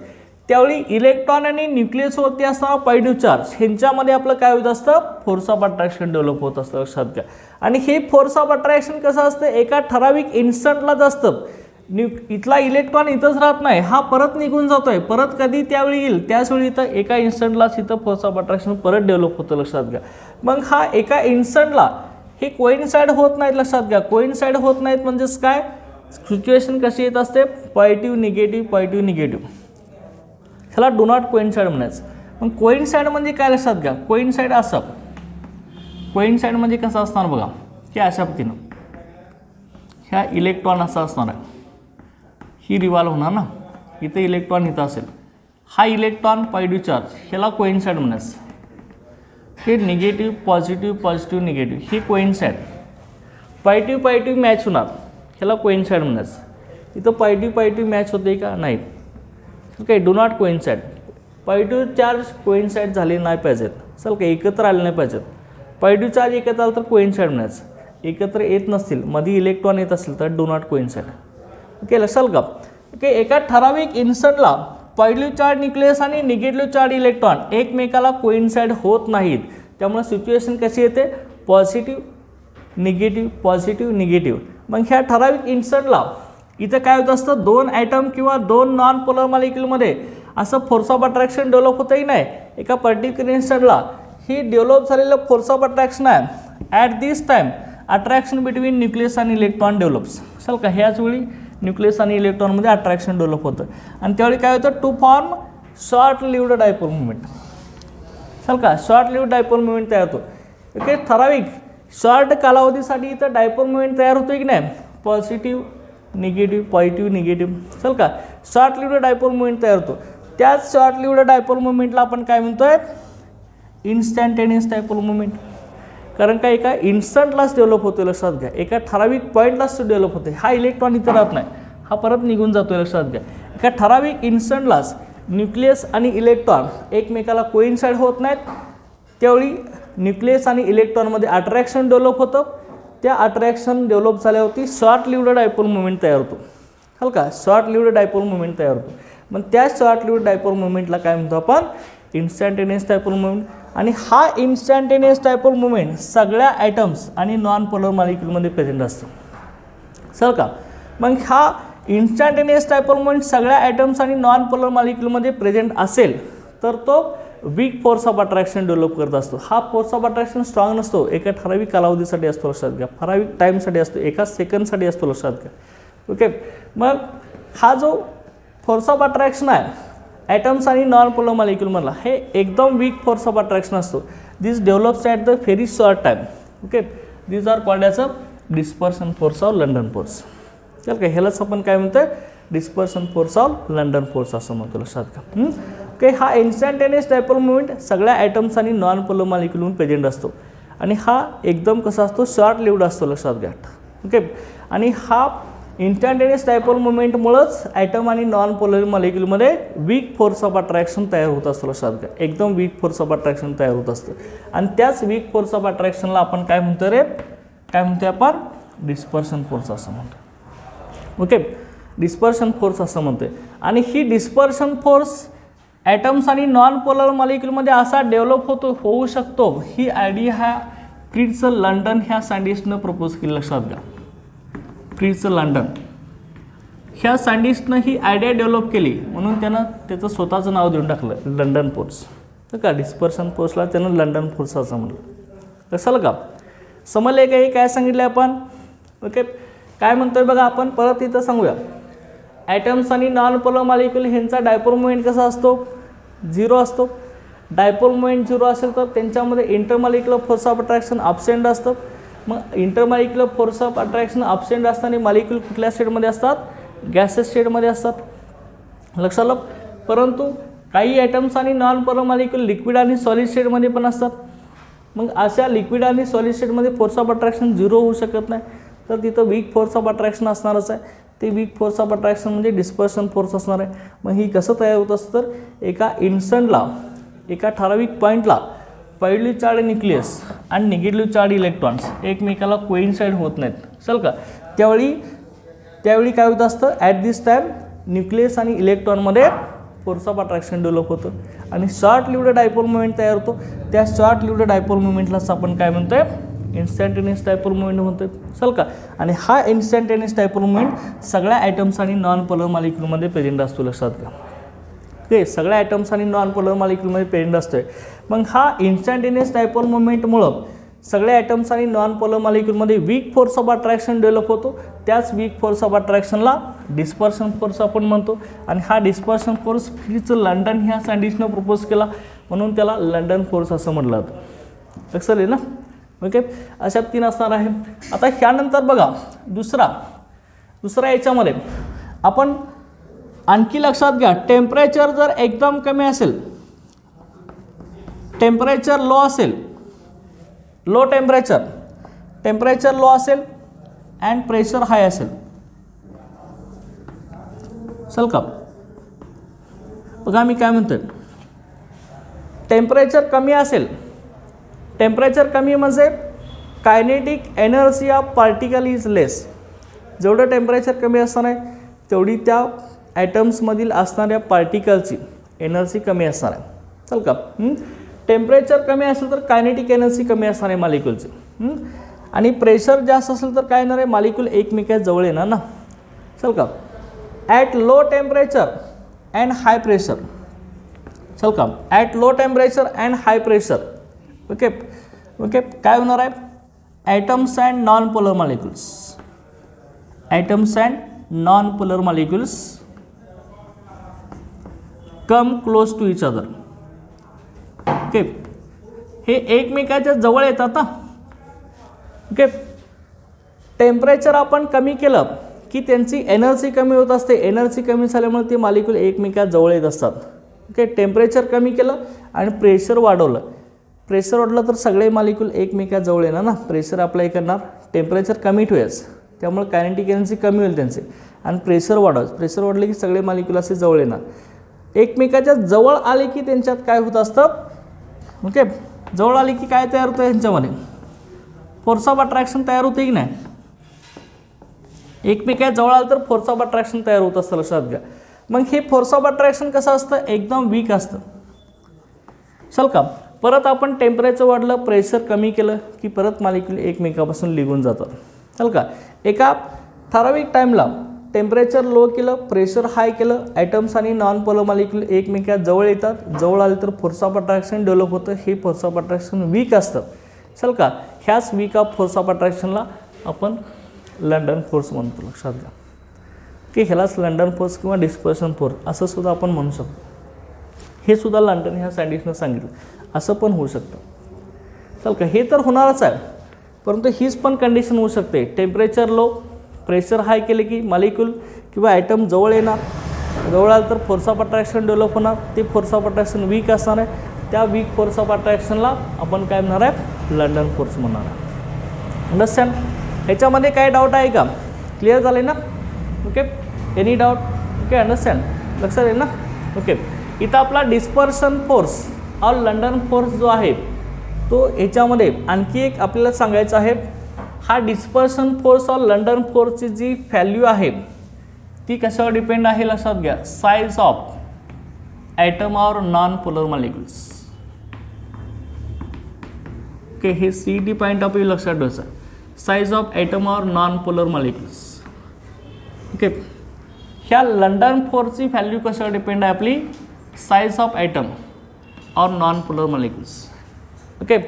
त्यावेळी इलेक्ट्रॉन आणि न्यूक्लियसवरती असणारा पॉझिटिव्ह चार्ज ह्यांच्यामध्ये आपलं काय होत असतं, फोर्स ऑफ अट्रॅक्शन डेव्हलप होत असतं, लक्षात घ्या. आणि हे फोर्स ऑफ अट्रॅक्शन कसं असतं, एका ठराविक इन्स्टंटलाच असतं. इथला इलेक्ट्रॉन इथंच राहत नाही, हा परत निघून जातोय. परत कधी त्यावेळी येईल, त्याचवेळी इथं एका इन्स्टंटलाच इथं फोर्स ऑफ अट्रॅक्शन परत डेव्हलप होतं, लक्षात घ्या. मग हा एका इन्स्टंटला हे कोइन्साइड होत नाहीत, लक्षात घ्या. कोइन्साइड होत नाहीत म्हणजेच काय, सिच्युएशन कशी येत असते, पॉझिटिव्ह निगेटिव्ह, पॉझिटिव्ह निगेटिव्ह. ह्याला डू नॉट कोइन्साइड म्हणायचं. मग कोइन्साइड म्हणजे काय, लक्षात घ्या. कोइन्साइड असं, कोइन्साइड म्हणजे कसं असणार बघा, की अशा पद्धतीनं ह्या इलेक्ट्रॉन असा असणार आहे, ही रिव्हॉल्व होणार ना. इथं इलेक्ट्रॉन इथं असेल, हा इलेक्ट्रॉन पॉझिटिव्ह चार्ज, ह्याला कोइन्साइड म्हणायचं. हे निगेटिव्ह पॉझिटिव्ह, पॉझिटिव्ह निगेटिव्ह, ही कोइन्साइड. पॉझिटिव्ह पॉझिटिव्ह मॅच होणार, ह्याला कोइन्साइड म्हणायचं. इथं पॉझिटिव्ह पॉझिटिव्ह मॅच होते का नाही, okay do not coincide. Positive charge coincide झाले नाही पाहिजेत, चल का एकत्र आले नाही पाहिजेत. पॉझिटिव्ह चार्ज एकत्र आलं तर कोइन्साइड म्हणायचं. एकत्र येत नसतील, मध्ये इलेक्ट्रॉन येत असेल तर डू नॉट कोइन्साइड. ओके लक्षात का. ओके, एका ठराविक इन्स्टंटला पॉझिटिव्ह चार्ज न्यूक्लियस आणि निगेटिव्ह चार्ज इलेक्ट्रॉन एकमेकाला कोइन्साइड होत नाहीत. त्यामुळे सिच्युएशन कशी येते, पॉझिटिव्ह निगेटिव्ह, पॉझिटिव्ह निगेटिव्ह. मग ह्या ठराविक इन्स्टंटला इथं काय होत असतं, दोन ॲटम किंवा दोन नॉन पोलर मॉलिक्युलमध्ये असं फोर्स ऑफ अट्रॅक्शन डेव्हलप होतं की नाही. एका पर्टिक्युलर इन्स्टंटला ही डेव्हलप झालेलं फोर्स ऑफ अट्रॅक्शन आहे. At this time attraction between nucleus आणि इलेक्ट्रॉन डेव्हलप्स. चल का ह्याच वेळी न्यूक्लियस आणि इलेक्ट्रॉनमध्ये अट्रॅक्शन डेव्हलप होतं आणि त्यावेळी काय होतं, to form short lived dipole movement. चल का शॉर्ट लिव्ड डायपोल मुवमेंट तयार होतो. ओके, ठराविक शॉर्ट कालावधीसाठी इथं डायपोल मुवमेंट तयार होतो की नाही, पॉझिटिव्ह निगेटिव्ह, पॉझिटिव्ह निगेटिव्ह. चल का शॉर्ट लिव्ड डायपोल मुवमेंट तयार होतो. त्याच शॉर्ट लिव्ड डायपोल मुवमेंटला आपण काय म्हणतोय, इन्स्टंटेनियस डायपोल मुवमेंट. कारण का एका इन्स्टंटलाच डेव्हलप होतो, लक्षात घ्या. एका ठराविक पॉईंटलाच डेव्हलप होते. हा इलेक्ट्रॉन इथं राहत नाही, हा परत निघून जातो, लक्षात घ्या. एका ठराविक इन्स्टंटलाच न्यूक्लियस आणि इलेक्ट्रॉन एकमेकाला कोइन्साइड होत नाहीत. त्यावेळी न्यूक्लियस आणि इलेक्ट्रॉनमध्ये अट्रॅक्शन डेव्हलप होतं. त्या अट्रॅक्शन डेव्हलप झाल्यावरती शॉर्ट लिव्ड डायपोल मुवमेंट तयार होतो. हल का शॉर्ट लिव्ड डायपोल मुवमेंट तयार होतो. मग त्या शॉर्ट लिव्ड डायपोल मुवमेंटला काय म्हणतो आपण, इन्स्टंटेनियस डायपोल मुवमेंट. आणि हा इन्स्टंटेनियस डायपोल मुवमेंट सगळ्या ॲटम्स आणि नॉन पोलर मॉलिक्युलमध्ये प्रेझेंट असतो. चल का मग हा इन्स्टंटेनियस डायपोल मोमेंट सगळ्या ॲटम्स आणि नॉन पोलर मॉलिक्यूलमध्ये प्रेझेंट असेल तर तो weak force of attraction develop करत असतो. हा फोर्स ऑफ अट्रॅक्शन स्ट्रॉंग नसतो, एका ठराविक कालावधीसाठी असतो, लक्षात घ्या. ठराविक टाईमसाठी असतो, एका सेकंडसाठी असतो, लक्षात घ्या. ओके, मग हा जो फोर्स ऑफ अट्रॅक्शन आहे ॲटम्स आणि नॉन पोलर मॉलिक्यूलमधला हे एकदम वीक फोर्स ऑफ अट्रॅक्शन असतो. This develops at the very short time. Okay, this are called as a dispersion force of London force. चल का, ह्यालाच आपण काय म्हणतोय, dispersion force of London force असं म्हणतो, लक्षात घ्या. ओके, हा इन्स्टंटेनियस डायपोल मोमेंट सगळ्या ॲटम्स आणि नॉन पोलर मॉलिक्यूलमध्ये प्रेझेंट असतो आणि हा एकदम कसा असतो, शॉर्ट लिव्ड असतो, लक्षात घ्या. ओके, आणि हा इन्स्टंटेनियस डायपोल मोमेंटमुळंच ॲटम आणि नॉन पोलर मॉलिक्यूलमध्ये वीक फोर्स ऑफ अट्रॅक्शन तयार होत असतो, लक्षात घ्या. एकदम वीक फोर्स ऑफ अट्रॅक्शन तयार होत असतं आणि त्याच वीक फोर्स ऑफ अट्रॅक्शनला आपण काय म्हणतो रे, काय म्हणतो आपण, डिस्पर्शन फोर्स असं म्हणतो. ओके, डिस्पर्शन फोर्स असं म्हणतोय. आणि ही डिस्पर्शन फोर्स ॲटम्स आणि नॉन पोलर मॉलिक्यूलमध्ये असा डेव्हलप होऊ शकतो, ही आयडिया ह्या फ्रिट्झ लंडन ह्या सायंटिस्टनं प्रपोज केली, लक्षात घ्या. फ्रिट्झ लंडन ह्या सायंटिस्टनं ही आयडिया डेव्हलप केली म्हणून त्यानं त्याचं स्वतःचं नाव देऊन टाकलं, लंडन फोर्स. तर का डिस्पर्शन फोर्सला त्यानं लंडन फोर्स असं म्हणलं. कसं का समजले काही काय सांगितलं आपण. ओके, काय म्हणतोय बघा, आपण परत इथं सांगूया. ॲटम्स आणि नॉन पोलर मॉलिक्यूल ह्यांचा डायपोल मोमेंट कसा असतो, 0 असतो. डायपोल मोमेंट 0 असेल तर त्यांच्यामध्ये intermolecular force of attraction absent असतं. मग intermolecular force of attraction absent असताना मॉलिक्यूल कुठल्या स्टेटमध्ये असतात, गॅसेस स्टेटमध्ये असतात, लक्षात आलं. परंतु काही ॲटम्स आणि नॉन पोलर मॉलिक्यूल लिक्विड आणि सॉलिड स्टेटमध्ये पण असतात. मग अशा लिक्विड आणि सॉलिड स्टेटमध्ये फोर्स ऑफ अट्रॅक्शन 0 होऊ शकत नाही, तर तिथं वीक फोर्स ऑफ अट्रॅक्शन असणारच आहे. ते वीक फोर्स ऑफ अट्रॅक्शन म्हणजे डिस्पर्शन फोर्स असणार आहे. मग ही कसं तयार होत असतं, तर एका इन्स्टंटला, एका ठराविक पॉईंटला पॉझिटिव्ह चार्ज न्यूक्लियस आणि निगेटिव्ह चार्ज इलेक्ट्रॉन्स एकमेकाला कोइन्साइड होत नाहीत, चल का. त्यावेळी काय होत असतं, ॲट दिस टाईम न्यूक्लियस आणि इलेक्ट्रॉनमध्ये फोर्स ऑफ अट्रॅक्शन डेव्हलप होतं आणि शॉर्ट लिव्ड डायपोल मोमेंट तयार होतो. त्या शॉर्ट लिव्ड डायपोल मोमेंटलाच आपण काय म्हणतोय, इन्स्टंटेनियस डायपोल मोमेंट म्हणतोय, चल का. आणि हा इन्स्टंटेनियस डायपोल मोमेंट सगळ्या ॲटम्स आणि नॉन पोलर मॉलिक्यूलमध्ये प्रेझेंट असतो, लक्षात घ्या. ओके, सगळ्या ॲटम्स आणि नॉन पोलर मॉलिक्यूलमध्ये प्रेझेंट असतोय. मग हा इन्स्टंटेनियस डायपोल मोमेंटमुळं सगळ्या ॲटम्स आणि नॉन पोलर मॉलिक्यूलमध्ये weak force of attraction develop होतो. त्याच वीक फोर्स ऑफ अट्रॅक्शनला डिस्पर्शन फोर्स आपण म्हणतो. आणि हा डिस्पर्शन फोर्स फ्रिट्झ लंडन ह्या सायंटिस्टनं प्रपोज केला म्हणून त्याला लंडन फोर्स असं म्हटलं जातं, लक्षात आहे ना. ओके, अशा 3 असणार आहे. आता ह्यानंतर बघा दुसरा याच्यामध्ये आपण आणखी लक्षात घ्या, टेम्परेचर जर एकदम कमी असेल, टेम्परेचर लो असेल, लो टेम्परेचर लो असेल अँड प्रेशर हाय असेल, चल का. बघा मी काय म्हणतोय, टेम्परेचर कमी असेल, टेम्परेचर कमी म्हणजे kinetic energy of particle is less. जेवढं टेम्परेचर कमी असणार आहे तेवढी त्या ॲटम्समधील असणाऱ्या पार्टिकलची एनर्जी कमी असणार आहे, चल का. टेम्परेचर कमी असेल तर कायनेटिक एनर्जी कमी असणार आहे मॉलिक्यूलची. आणि प्रेशर जास्त असेल तर काय येणार आहे, मॉलिक्यूल एकमेकाच्या जवळ येणार ना, चल का. At low temperature and high pressure, चल का. At low temperature and high pressure, okay okay, काय होणार आहे, atoms and non polar molecules, atoms and non polar molecules come close to each other. Okay, हे एकमेकाच्या जवळ येतात ना. ओके, टेम्परेचर आपण कमी केलं की त्यांची एनर्जी कमी होत असते. एनर्जी कमी झाल्यामुळे ते मॉलिक्यूल एकमेकाच्या जवळ येत असतात. ओके, टेम्परेचर कमी केलं आणि प्रेशर वाढवलं. प्रेशर वाढलं तर सगळे मॉलिक्यूल एकमेकाच्या जवळ येणार ना. प्रेशर अप्लाय करणार, टेम्परेचर कमी ठेवायचं, त्यामुळे कायनेटिक एनर्जी कमी होईल त्यांचे. आणि प्रेशर वाढवायचं, प्रेशर वाढले की सगळे मॉलिक्यूल असे जवळ येणार. एकमेकाच्या जवळ आले की त्यांच्यात काय होत असतं, ओके, जवळ आले की काय तयार होतं यांच्यामध्ये, फोर्स ऑफ अट्रॅक्शन तयार होते की नाही. एकमेकाच्या जवळ आलं तर फोर्स ऑफ अट्रॅक्शन तयार होत असतं, लक्षात घ्या. मग हे फोर्स ऑफ अट्रॅक्शन कसं असतं, एकदम वीक असतं, चल का. परत आपण टेम्परेचर वाढलं, प्रेशर कमी केलं की परत मॉलिक्यूल एकमेकापासून निघून जातात, चल का. एका ठराविक टाईमला टेम्परेचर लो केलं, प्रेशर हाय केलं, ॲटम्स आणि नॉन पोलर मॉलिक्यूल एकमेकात जवळ येतात, जवळ आले तर फोर्स ऑफ अट्रॅक्शन डेव्हलप होतं. हे फोर्स ऑफ अट्रॅक्शन वीक असतं. चल का, ह्याच वीक ऑफ फोर्स ऑफ अट्रॅक्शनला आपण लंडन फोर्स म्हणतो, लक्षात घ्या की ह्यालाच लंडन फोर्स किंवा डिस्पर्शन फोर्स असं सुद्धा आपण म्हणू शकतो. हे सुद्धा लंडन ह्या सायंटिस्टनं सांगितलं, असं पण होऊ शकतं. चल का, हे तर होणारच आहे, परंतु हीच पण कंडिशन होऊ शकते. टेम्परेचर लो, प्रेशर हाय केले की मॉलिक्यूल किंवा ॲटम जवळ येणार, जवळ आलं तर फोर्स ऑफ अट्रॅक्शन डेव्हलप होणार. ते फोर्स ऑफ अट्रॅक्शन वीक असणार आहे. त्या वीक फोर्स ऑफ अट्रॅक्शनला आपण काय म्हणणार आहे, लंडन फोर्स म्हणणार आहे. अंडरस्टँड? ह्याच्यामध्ये काय डाऊट आहे का? क्लिअर झाले ना? Okay, any doubt? Okay, understand? लक्षात येईल ना? ओके, इथं आपला डिस्पर्शन फोर्स और लंडन फोर्स जो आहे तो ह्याच्यामध्ये आणखी एक आपल्याला सांगायचं आहे. हा डिस्पर्शन फोर्स और लंडन फोर्सची जी व्हॅल्यू आहे ती कशावर डिपेंड आहे, लक्षात घ्या. साइज ऑफ ॲटम और नॉन पोलर मॉलिक्युल्स. ओके, हे CET पॉईंट ऑफ व्ह्यू लक्षात ठेवायचं. साइज ऑफ ॲटम और नॉन पोलर मॉलिक्युल्स. ओके, ह्या लंडन फोर्सची व्हॅल्यू कशावर डिपेंड आहे आपली, साइज ऑफ ॲटम और नॉन पोलर मॉलिक्युल्स. ओके,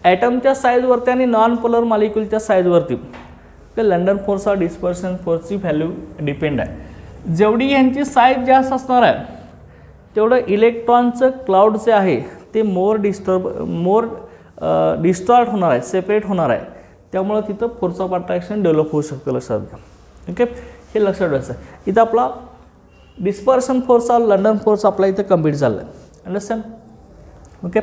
ॲटमच्या साईजवरती आणि नॉन पोलर मॉलिक्यूलच्या साईजवरती ते लंडन फोर्स और डिस्पर्शन फोर्सची व्हॅल्यू डिपेंड आहे. जेवढी ह्यांची साईज जास्त असणार आहे तेवढं इलेक्ट्रॉनचं क्लाउड जे आहे ते मोर डिस्टॉर्ट होणार आहे, सेपरेट होणार आहे. त्यामुळं तिथं फोर्स ऑफ अट्रॅक्शन डेव्हलप होऊ शकतं, लक्षात घ्या. ओके, हे लक्षात ठेवायचं आहे. इथं आपला डिस्पर्शन फोर्स और लंडन फोर्स आपला इथं कम्प्लीट झालं आहे. अंडरस्टँड? ओके,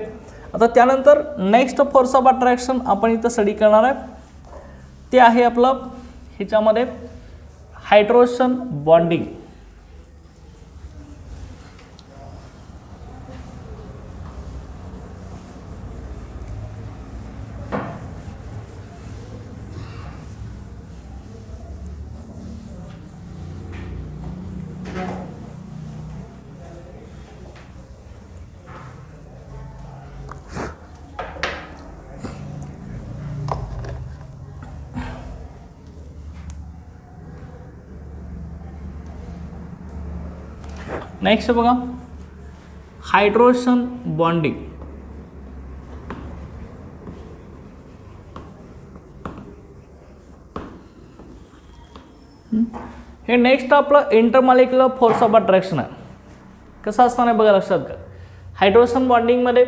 आता त्यानंतर नेक्स्ट फोर्स ऑफ अट्रॅक्शन आपण इथं स्टडी करणार आहे. ते आहे आपलं ह्याच्यामध्ये हायड्रोजन बॉन्डिंग. नेक्स्ट बघा, हायड्रोजन बॉन्डिंग. हे नेक्स्ट आपलं इंटरमॉलिक्युलर फोर्स ऑफ अट्रॅक्शन आहे. कसं असणार आहे बघा, लक्षात घ्या. हायड्रोजन बॉन्डिंगमध्ये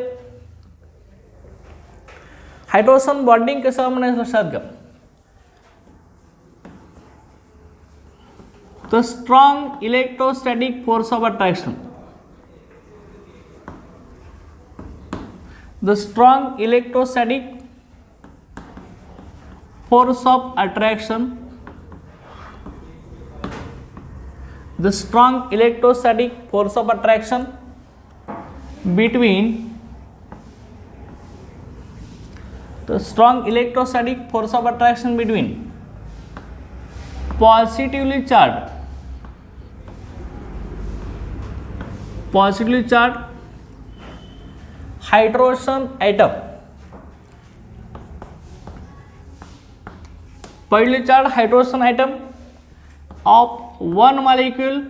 हायड्रोजन बॉन्डिंग कसं म्हणायचं, लक्षात घ्या. The strong electrostatic force of attraction. The strong electrostatic force of attraction. The strong electrostatic force of attraction between the strong electrostatic force of attraction between positively charged hydrogen atom. पहिली charge hydrogen atom of one molecule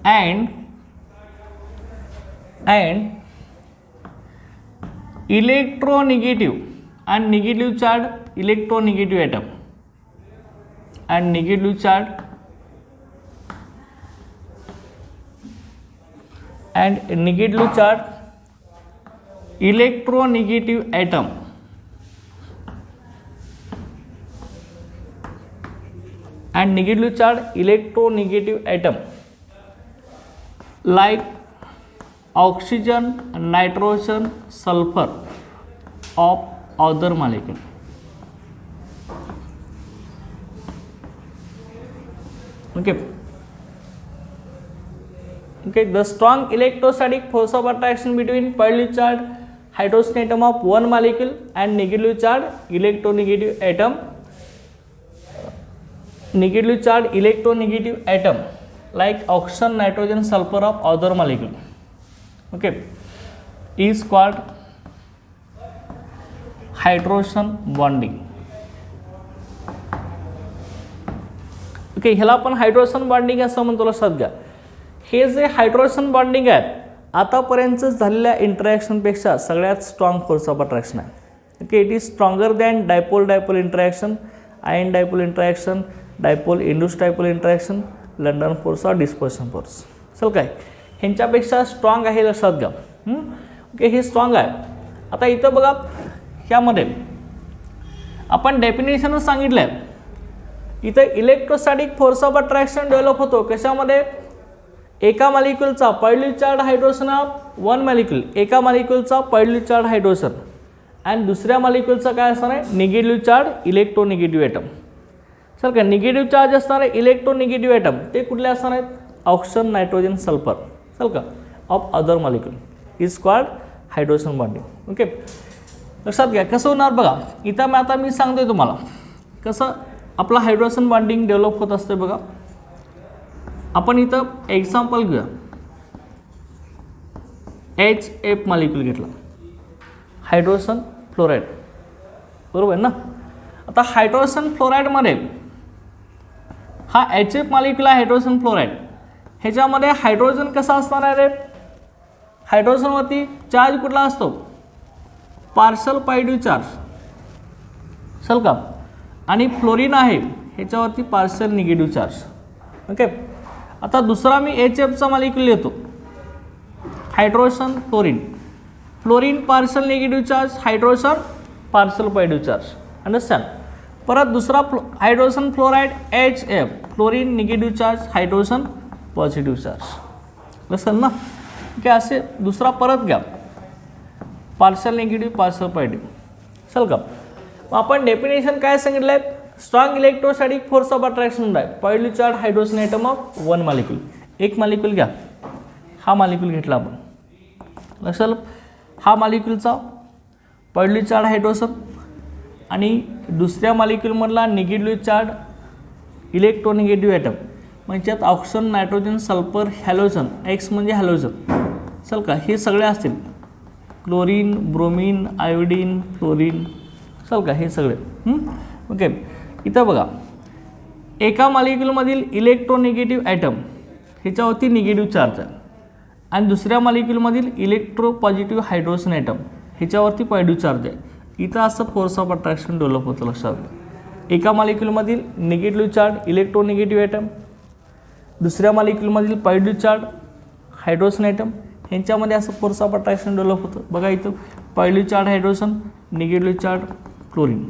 and electronegative and negative charge electronegative atom and negative charge and negative charge electronegative atom and negative charge electronegative atom like oxygen, nitrogen, sulfur of other molecule. Okay, the strong electrostatic force of attraction between positively charged hydrogen atom of one molecule and negatively charged electronegative atom, negatively charged electronegative atom like oxygen, nitrogen, sulfur of other molecule, okay, is called hydrogen bonding. Okay, ह्याला आपण हायड्रोजन बॉन्डिंग असं म्हणतो, लक्षात घ्या. हे जे हायड्रोजन बॉन्डिंग आहेत आतापर्यंत झालेल्या इंटरॅक्शनपेक्षा सगळ्यात स्ट्रॉंग फोर्स ऑफ अट्रॅक्शन आहे. Okay, it is stronger than dipole dipole interaction, ion dipole interaction, dipole induce dipole interaction, London force और डिस्पर्शन फोर्स. चल काय ह्यांच्यापेक्षा स्ट्रॉंग आहे, लक्षात घ्या. ओके, हे स्ट्रॉंग आहे. आता इथं बघा, ह्यामध्ये आपण डेफिनेशनच सांगितलं आहे. इथं electrostatic force of attraction develop होतो कशामध्ये, एका मॉलिक्यूलचा positive charge hydrogen of one molecule, एका मॉलिक्यूलचा पॉझिटिव्ह चार्ज हायड्रोजन आणि दुसऱ्या मॉलिक्यूलचा काय असणार आहे, negative charge electronegative item. Sir का निगेटिव्ह चार्ज असणारे इलेक्ट्रोनिगेटिव्ह ॲटम ते कुठले असणार आहेत, ऑक्सिजन, नायट्रोजन, सल्फर, चल का, of other molecule is called hydrogen bonding. Okay, लक्षात घ्या. कसं होणार बघा, इथं आता मी सांगतोय तुम्हाला कसं आपला हायड्रोजन बॉन्डिंग डेव्हलप होत असते. बघा, आपण इथं एक्झाम्पल घेऊया. HF मॉलिक्यूल घेतला, हायड्रोजन फ्लोराईड, बरोबर ना. आता हायड्रोजन फ्लोराईडमध्ये हा HF मॉलिक्यूल आहे, हायड्रोजन फ्लोराईड. ह्याच्यामध्ये हायड्रोजन कसा असणार आहे रे, हायड्रोजनवरती चार्ज कुठला असतो, पार्शल पॉझिटिव्ह चार्ज, चल का, आणि फ्लोरीन आहे ह्याच्यावरती पार्शल निगेटिव्ह चार्ज. ओके, आता दुसरा मी HFचा मॉलिक्यूल येतो, hydrogen fluorine, fluorine partial negative charge, hydrogen partial positive charge, understand. परत दुसरा hydrogen fluoride HF, fluorine negative charge, hydrogen positive charge, लक्षात ना. ओके, असे दुसरा परत घ्या, पार्शल निगेटिव्ह पार्शल पॉझिटिव्ह, चल का. मग आपण डेफिनेशन काय सांगितलं आहे, strong electrostatic force of attraction आहे positive charge hydrogen atom of one molecule. एक मॉलिक्यूल घ्या, हा मॉलिक्यूल घेतला आपण, लक्षात. हा मॉलिक्यूलचा पॉझिटिव्ह चार्ज हायड्रोजन आणि दुसऱ्या मॉलिक्यूलमधला निगेटिव्ह चार्ज इलेक्ट्रोनिगेटिव्ह ॲटम, म्हणजे त्यात oxygen, nitrogen, sulphur, halogen, x म्हणजे हॅलोजन, चल का, हे सगळे असतील, क्लोरीन, ब्रोमीन, आयोडीन, फ्लोरीन, चल का, हे सगळे. ओके, इथं बघा, एका मॉलिक्यूलमधील इलेक्ट्रोनिगेटिव्ह ॲटम ह्याच्यावरती निगेटिव्ह चार्ज आहे आणि दुसऱ्या मॉलिक्यूलमधील इलेक्ट्रो पॉझिटिव्ह हायड्रोजन ॲटम ह्याच्यावरती पॉझिटिव्ह चार्ज आहे. इथं असं फोर्स ऑफ अट्रॅक्शन डेव्हलप होतं, लक्षात घ्या. एका मॉलिक्यूलमधील निगेटिव्ह चार्ज इलेक्ट्रोनिगेटिव्ह ॲटम, दुसऱ्या मॉलिक्यूलमधील पॉझिटिव्ह चार्ज हायड्रोजन ॲटम, ह्यांच्यामध्ये असं फोर्स ऑफ अट्रॅक्शन डेव्हलप होतं. बघा इथं positive charge hydrogen, negative charge fluorine,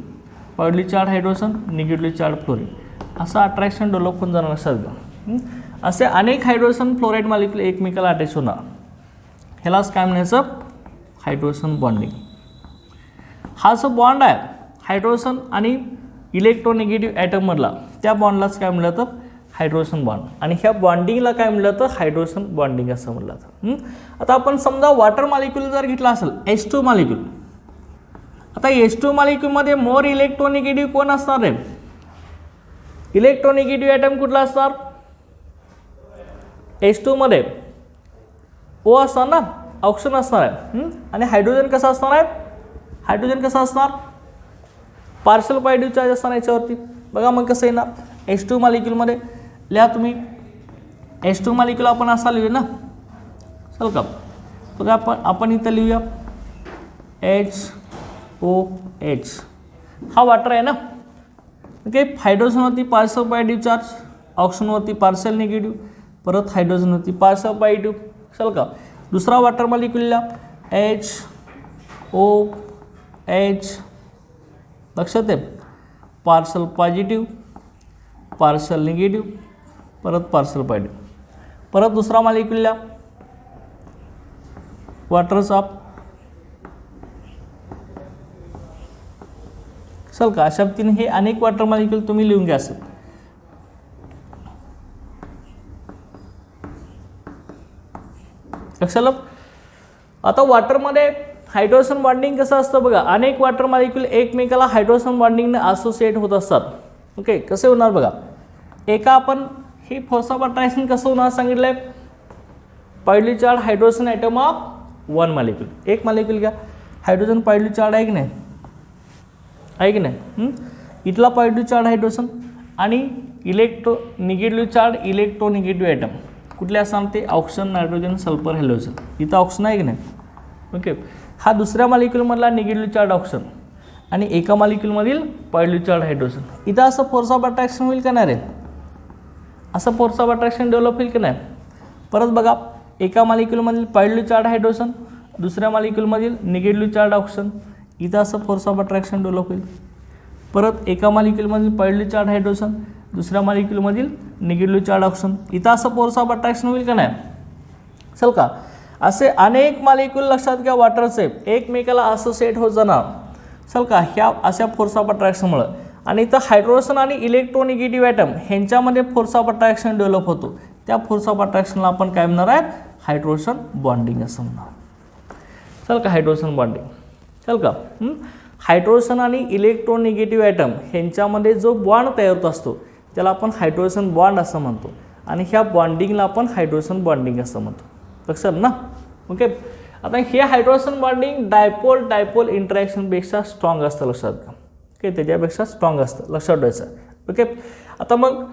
positive charge hydrogen, negative charge fluorine, असं अट्रॅक्शन डेव्हलप होऊन जाणार, लक्षात घ्या. असे अनेक हायड्रोजन फ्लोराईड मॉलिक्यूल एकमेकाला अटॅच होणार, ह्यालाच काय म्हणायचं, हायड्रोजन बॉन्डिंग. हा जो बॉन्ड आहे हायड्रोजन आणि इलेक्ट्रोनिगेटिव्ह ॲटममधला, त्या बॉन्डलाच काय म्हणलं तर हायड्रोजन बॉन्ड, आणि ह्या बॉन्डिंगला काय म्हणलं तर हायड्रोजन बॉन्डिंग असं म्हणलं तर. आता आपण समजा वॉटर मॉलिक्यूल जर घेतला असेल, H2 मॉलिक्यूल. आता H2 मॉलिक्यूलमध्ये मोर इलेक्ट्रोनिगेटिव्ह कोण असणार आहे, इलेक्ट्रोनिगेटिव्ह ॲटम कुठला असणार, H2 मध्ये O असणार ना, ऑक्सिजन असणार आहे. आणि हायड्रोजन कसा असणार आहे, हायड्रोजन कसा असणार, पार्शल पॉझिटिव्ह चार्ज असणार याच्यावरती. बघा मग कसं येणार, H2 मॉलिक्यूलमध्ये लिहा तुम्ही, H2 मॉलिक्यूल आपण असा लिहूया ना, चल का. बघा आपण इथं लिहूया HOH, हा वॉटर आहे ना. ओके, हायड्रोजनवरती पार्शल पॉझिटिव्ह चार्ज, ऑक्सिजनवरती पार्शल निगेटिव्ह, परत हायड्रोजनवरती पार्शल पॉझिटिव्ह, चल का. दुसरा वॉटर मॉलिक्यूलला HOH, लक्षात आहे, पार्शल पॉझिटिव्ह, पार्शल निगेटिव्ह, परत पार्शल पॉझिटिव्ह. परत दुसरा मॉलिक्यूलला वॉटर्स ऑफ, चल का. अशा पद्धतीने हे अनेक वॉटर मॉलिक्यूल तुम्ही लिहून घ्या. असं लक्षात. आता वॉटरमध्ये हायड्रोजन बॉन्डिंग कसं असतं बघा, अनेक वॉटर मॉलिक्यूल एकमेकाला हायड्रोजन बॉन्डिंगने असोसिएट होत असतात. ओके, कसे होणार बघा, एका आपण ही फोर्स ऑफ अट्रॅक्शन कसं होणार सांगितलंय, positive charge hydrogen atom of one molecule. एक मॉलिक्यूल घ्या, हायड्रोजन पॉझिटिव्ह चार्ज आहे की नाही, आहे की नाही. इथला पॉझिटिव्ह चार्ज हायड्रोजन आणि निगेटिव्ह चार्ज इलेक्ट्रोनिगेटिव्ह ॲटम कुठले असणार ते ऑक्सिजन नायट्रोजन सल्फर हॅलोजन. इथं ऑक्सिजन आहे की नाही. ओके, हा दुसऱ्या मॉलिक्यूलमधला निगेटिव्ह चार्ज ऑक्सिजन आणि एका मॉलिक्यूलमधील पॉझिटिव्ह चार्ज हायड्रोजन. इथं असं फोर्स ऑफ अट्रॅक्शन होईल का नाही रे, असं फोर्स ऑफ अट्रॅक्शन डेव्हलप होईल की नाही. परत बघा, एका मॉलिक्यूलमधील पॉझिटिव्ह चार्ज हायड्रोजन दुसऱ्या मॉलिक्यूलमधील निगेटिव्ह चार्ज ऑक्सिजन. इथं असं फोर्स ऑफ अट्रॅक्शन डेव्हलप होईल. परत एका मॉलिक्यूलमधील पॉझिटिव्ह चार्ज हायड्रोजन दुसऱ्या मॉलिक्यूलमधील निगेटिव्ह चार्ज ऑक्सिजन. इथं असं फोर्स ऑफ अट्रॅक्शन होईल का नाही. चल का, असे अनेक मॉलिक्यूल लक्षात घ्या वॉटरचे एकमेकाला असोसिएट होत जाणार. चल का, ह्या अशा फोर्स ऑफ अट्रॅक्शनमुळं. आणि इथं हायड्रोजन आणि इलेक्ट्रोनिगेटिव्ह ॲटम ह्यांच्यामध्ये फोर्स ऑफ अट्रॅक्शन डेव्हलप होतो. त्या फोर्स ऑफ अट्रॅक्शनला आपण काय म्हणणार आहेत, हायड्रोजन बॉन्डिंग असं म्हणणार. चल का, हायड्रोजन बॉन्डिंग. चल का, हायड्रोजन आणि इलेक्ट्रोनिगेटिव्ह ॲटम ह्यांच्यामध्ये जो बॉन्ड तयार होत असतो त्याला आपण हायड्रोजन बॉन्ड असं म्हणतो. आणि ह्या बॉन्डिंगला आपण हायड्रोजन बॉन्डिंग असं म्हणतो. लक्षात ना. ओके, आता हे हायड्रोजन बॉन्डिंग डायपोल इंटरॅक्शनपेक्षा स्ट्रॉंग असतं. लक्षात घ्या. ओके, त्याच्यापेक्षा स्ट्रॉंग असतं, लक्षात ठेवायचं. ओके, आता मग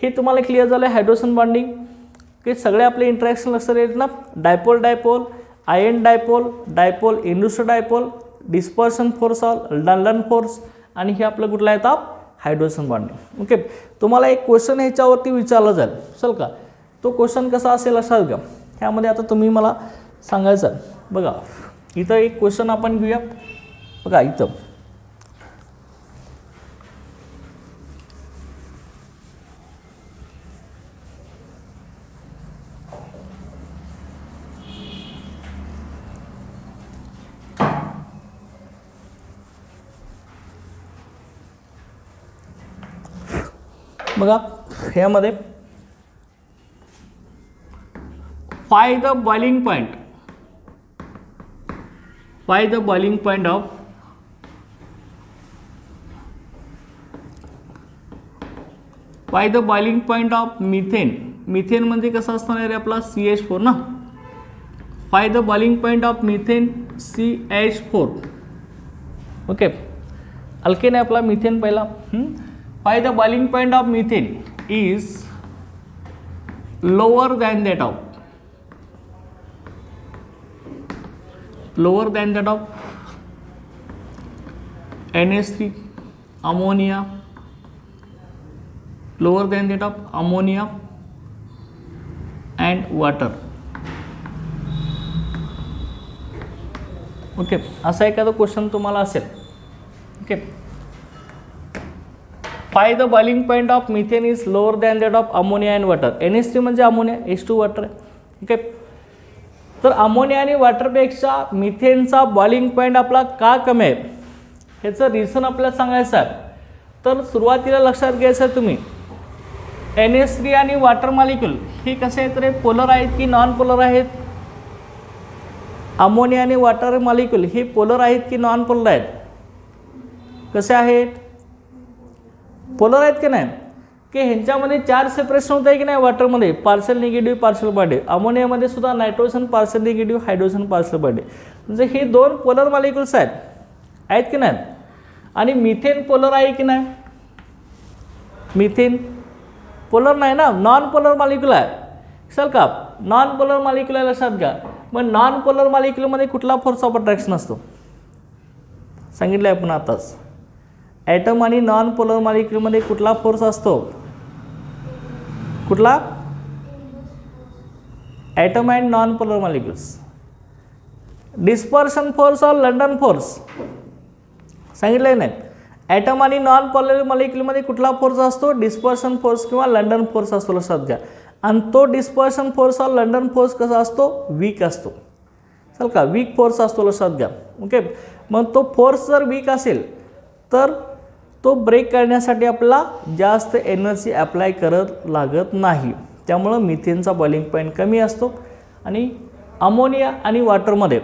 हे तुम्हाला क्लिअर झालं आहे हायड्रोजन बॉन्डिंग. ओके, सगळे आपले इंटरॅक्शन लक्षात येत ना. Dipole ion dipole induced dipole, dispersion force London force आणि हे आपलं कुठलं येतात हायड्रोजन बॉन्डिंग. ओके, तुम्हाला एक क्वेश्चन ह्याच्यावरती विचारला जाईल. चल का, तो क्वेश्चन कसा असेल लक्षात घ्या. ह्यामध्ये आता तुम्ही मला सांगायचं. बघा, इथं एक क्वेश्चन आपण घेऊया. बघा इथं बघा, ह्यामध्ये find the boiling point of methane म्हणजे कसं असणार आहे आपला CH4 ना. Find the boiling point of methane CH4. Okay, alkane आहे आपला मिथेन पहिला. Find the boiling point of methane is lower than that of NH3 ammonia, lower than that of ammonia and water. Okay, असा एखादा क्वेश्चन तुम्हाला असेल. Okay, find the boiling point of methane is lower than that of ammonia and water. NH3 म्हणजे अमोनिया, H2 वॉटर आहे. ओके, तर अमोनिया आणि वॉटरपेक्षा मिथेनचा बॉइलिंग पॉईंट आपला का कमी आहे ह्याचं रिझन आपल्याला सांगायचं आहे. तर सुरुवातीला लक्षात घ्यायचं आहे तुम्ही, NH3 आणि वॉटर मॉलिक्यूल हे कसे आहेत रे, पोलर आहेत की नॉन पोलर आहेत. अमोनिया आणि वॉटर मॉलिक्यूल हे पोलर आहेत की नॉन पोलर आहेत, कसे आहेत, पोलर आहेत की नाही. की ह्यांच्यामध्ये चार्ज सेपरेशन होत आहे की नाही, वॉटरमध्ये पार्शल निगेटिव्ह पार्शल पॉझिटिव्ह, अमोनियामध्ये सुद्धा nitrogen partial negative hydrogen partial positive. म्हणजे हे दोन पोलर मॉलिक्युल्स आहेत की नाही. आणि मिथेन पोलर आहे की नाही, मिथेन पोलर नाही ना, नॉन पोलर मॉलिक्युल आहे. चल का, नॉन पोलर मॉलिक्युल आहे लक्षात घ्या. मग नॉन पोलर मॉलिक्युलमध्ये कुठला फोर्स ऑफ अट्रॅक्शन असतो सांगितलं आहे आपण आताच. ॲटम आणि नॉन पोलर मॉलिक्युलमध्ये कुठला फोर्स असतो, कुठला, atom and non polar molecules. Dispersion force और लंडन फोर्स सांगितलं नाही. ॲटम आणि नॉन पोलर मॉलिक्युलमध्ये कुठला फोर्स असतो, डिस्पर्शन फोर्स किंवा लंडन फोर्स असतो लक्षात घ्या. आणि तो डिस्पर्शन फोर्स और लंडन फोर्स कसा असतो, वीक असतो. चल का, वीक फोर्स असतो लक्षात घ्या. ओके, मग तो फोर्स जर वीक असेल तर तो ब्रेक करण्यासाठी आपल्याला जास्त एनर्जी अप्लाय करत लागत नाही. त्यामुळं मिथेनचा बॉइलिंग पॉईंट कमी असतो. आणि अमोनिया आणि वॉटरमध्ये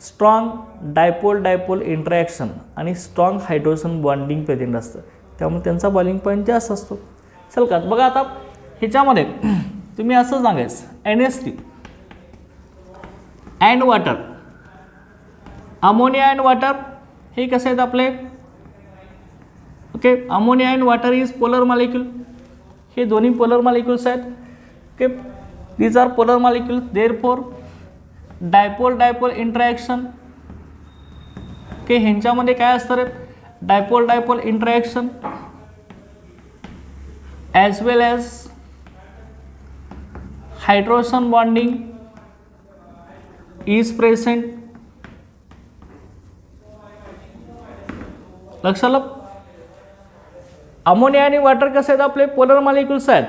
स्ट्रॉंग डायपोल इंटरॅक्शन आणि स्ट्रॉंग हायड्रोजन बॉन्डिंग प्रेझेंट असतं, त्यामुळे त्यांचा बॉइलिंग पॉईंट जास्त असतो. चल का, बघा आता ह्याच्यामध्ये तुम्ही असं सांगायचं, NH3 and water, ammonia and water हे कसे आहेत आपले, okay, ammonia and water is polar molecule, हे दोन्ही पोलर मॉलिक्युल्स आहेत. Okay, these are polar molecules, therefore dipole dipole interaction. Okay, ह्यांच्यामध्ये काय असतं रे, dipole dipole interaction as well as hydrogen bonding is present. लक्षात आलं. अमोनिया आणि वॉटर कसे आहेत, आपले पोलर मॉलिक्युल्स आहेत,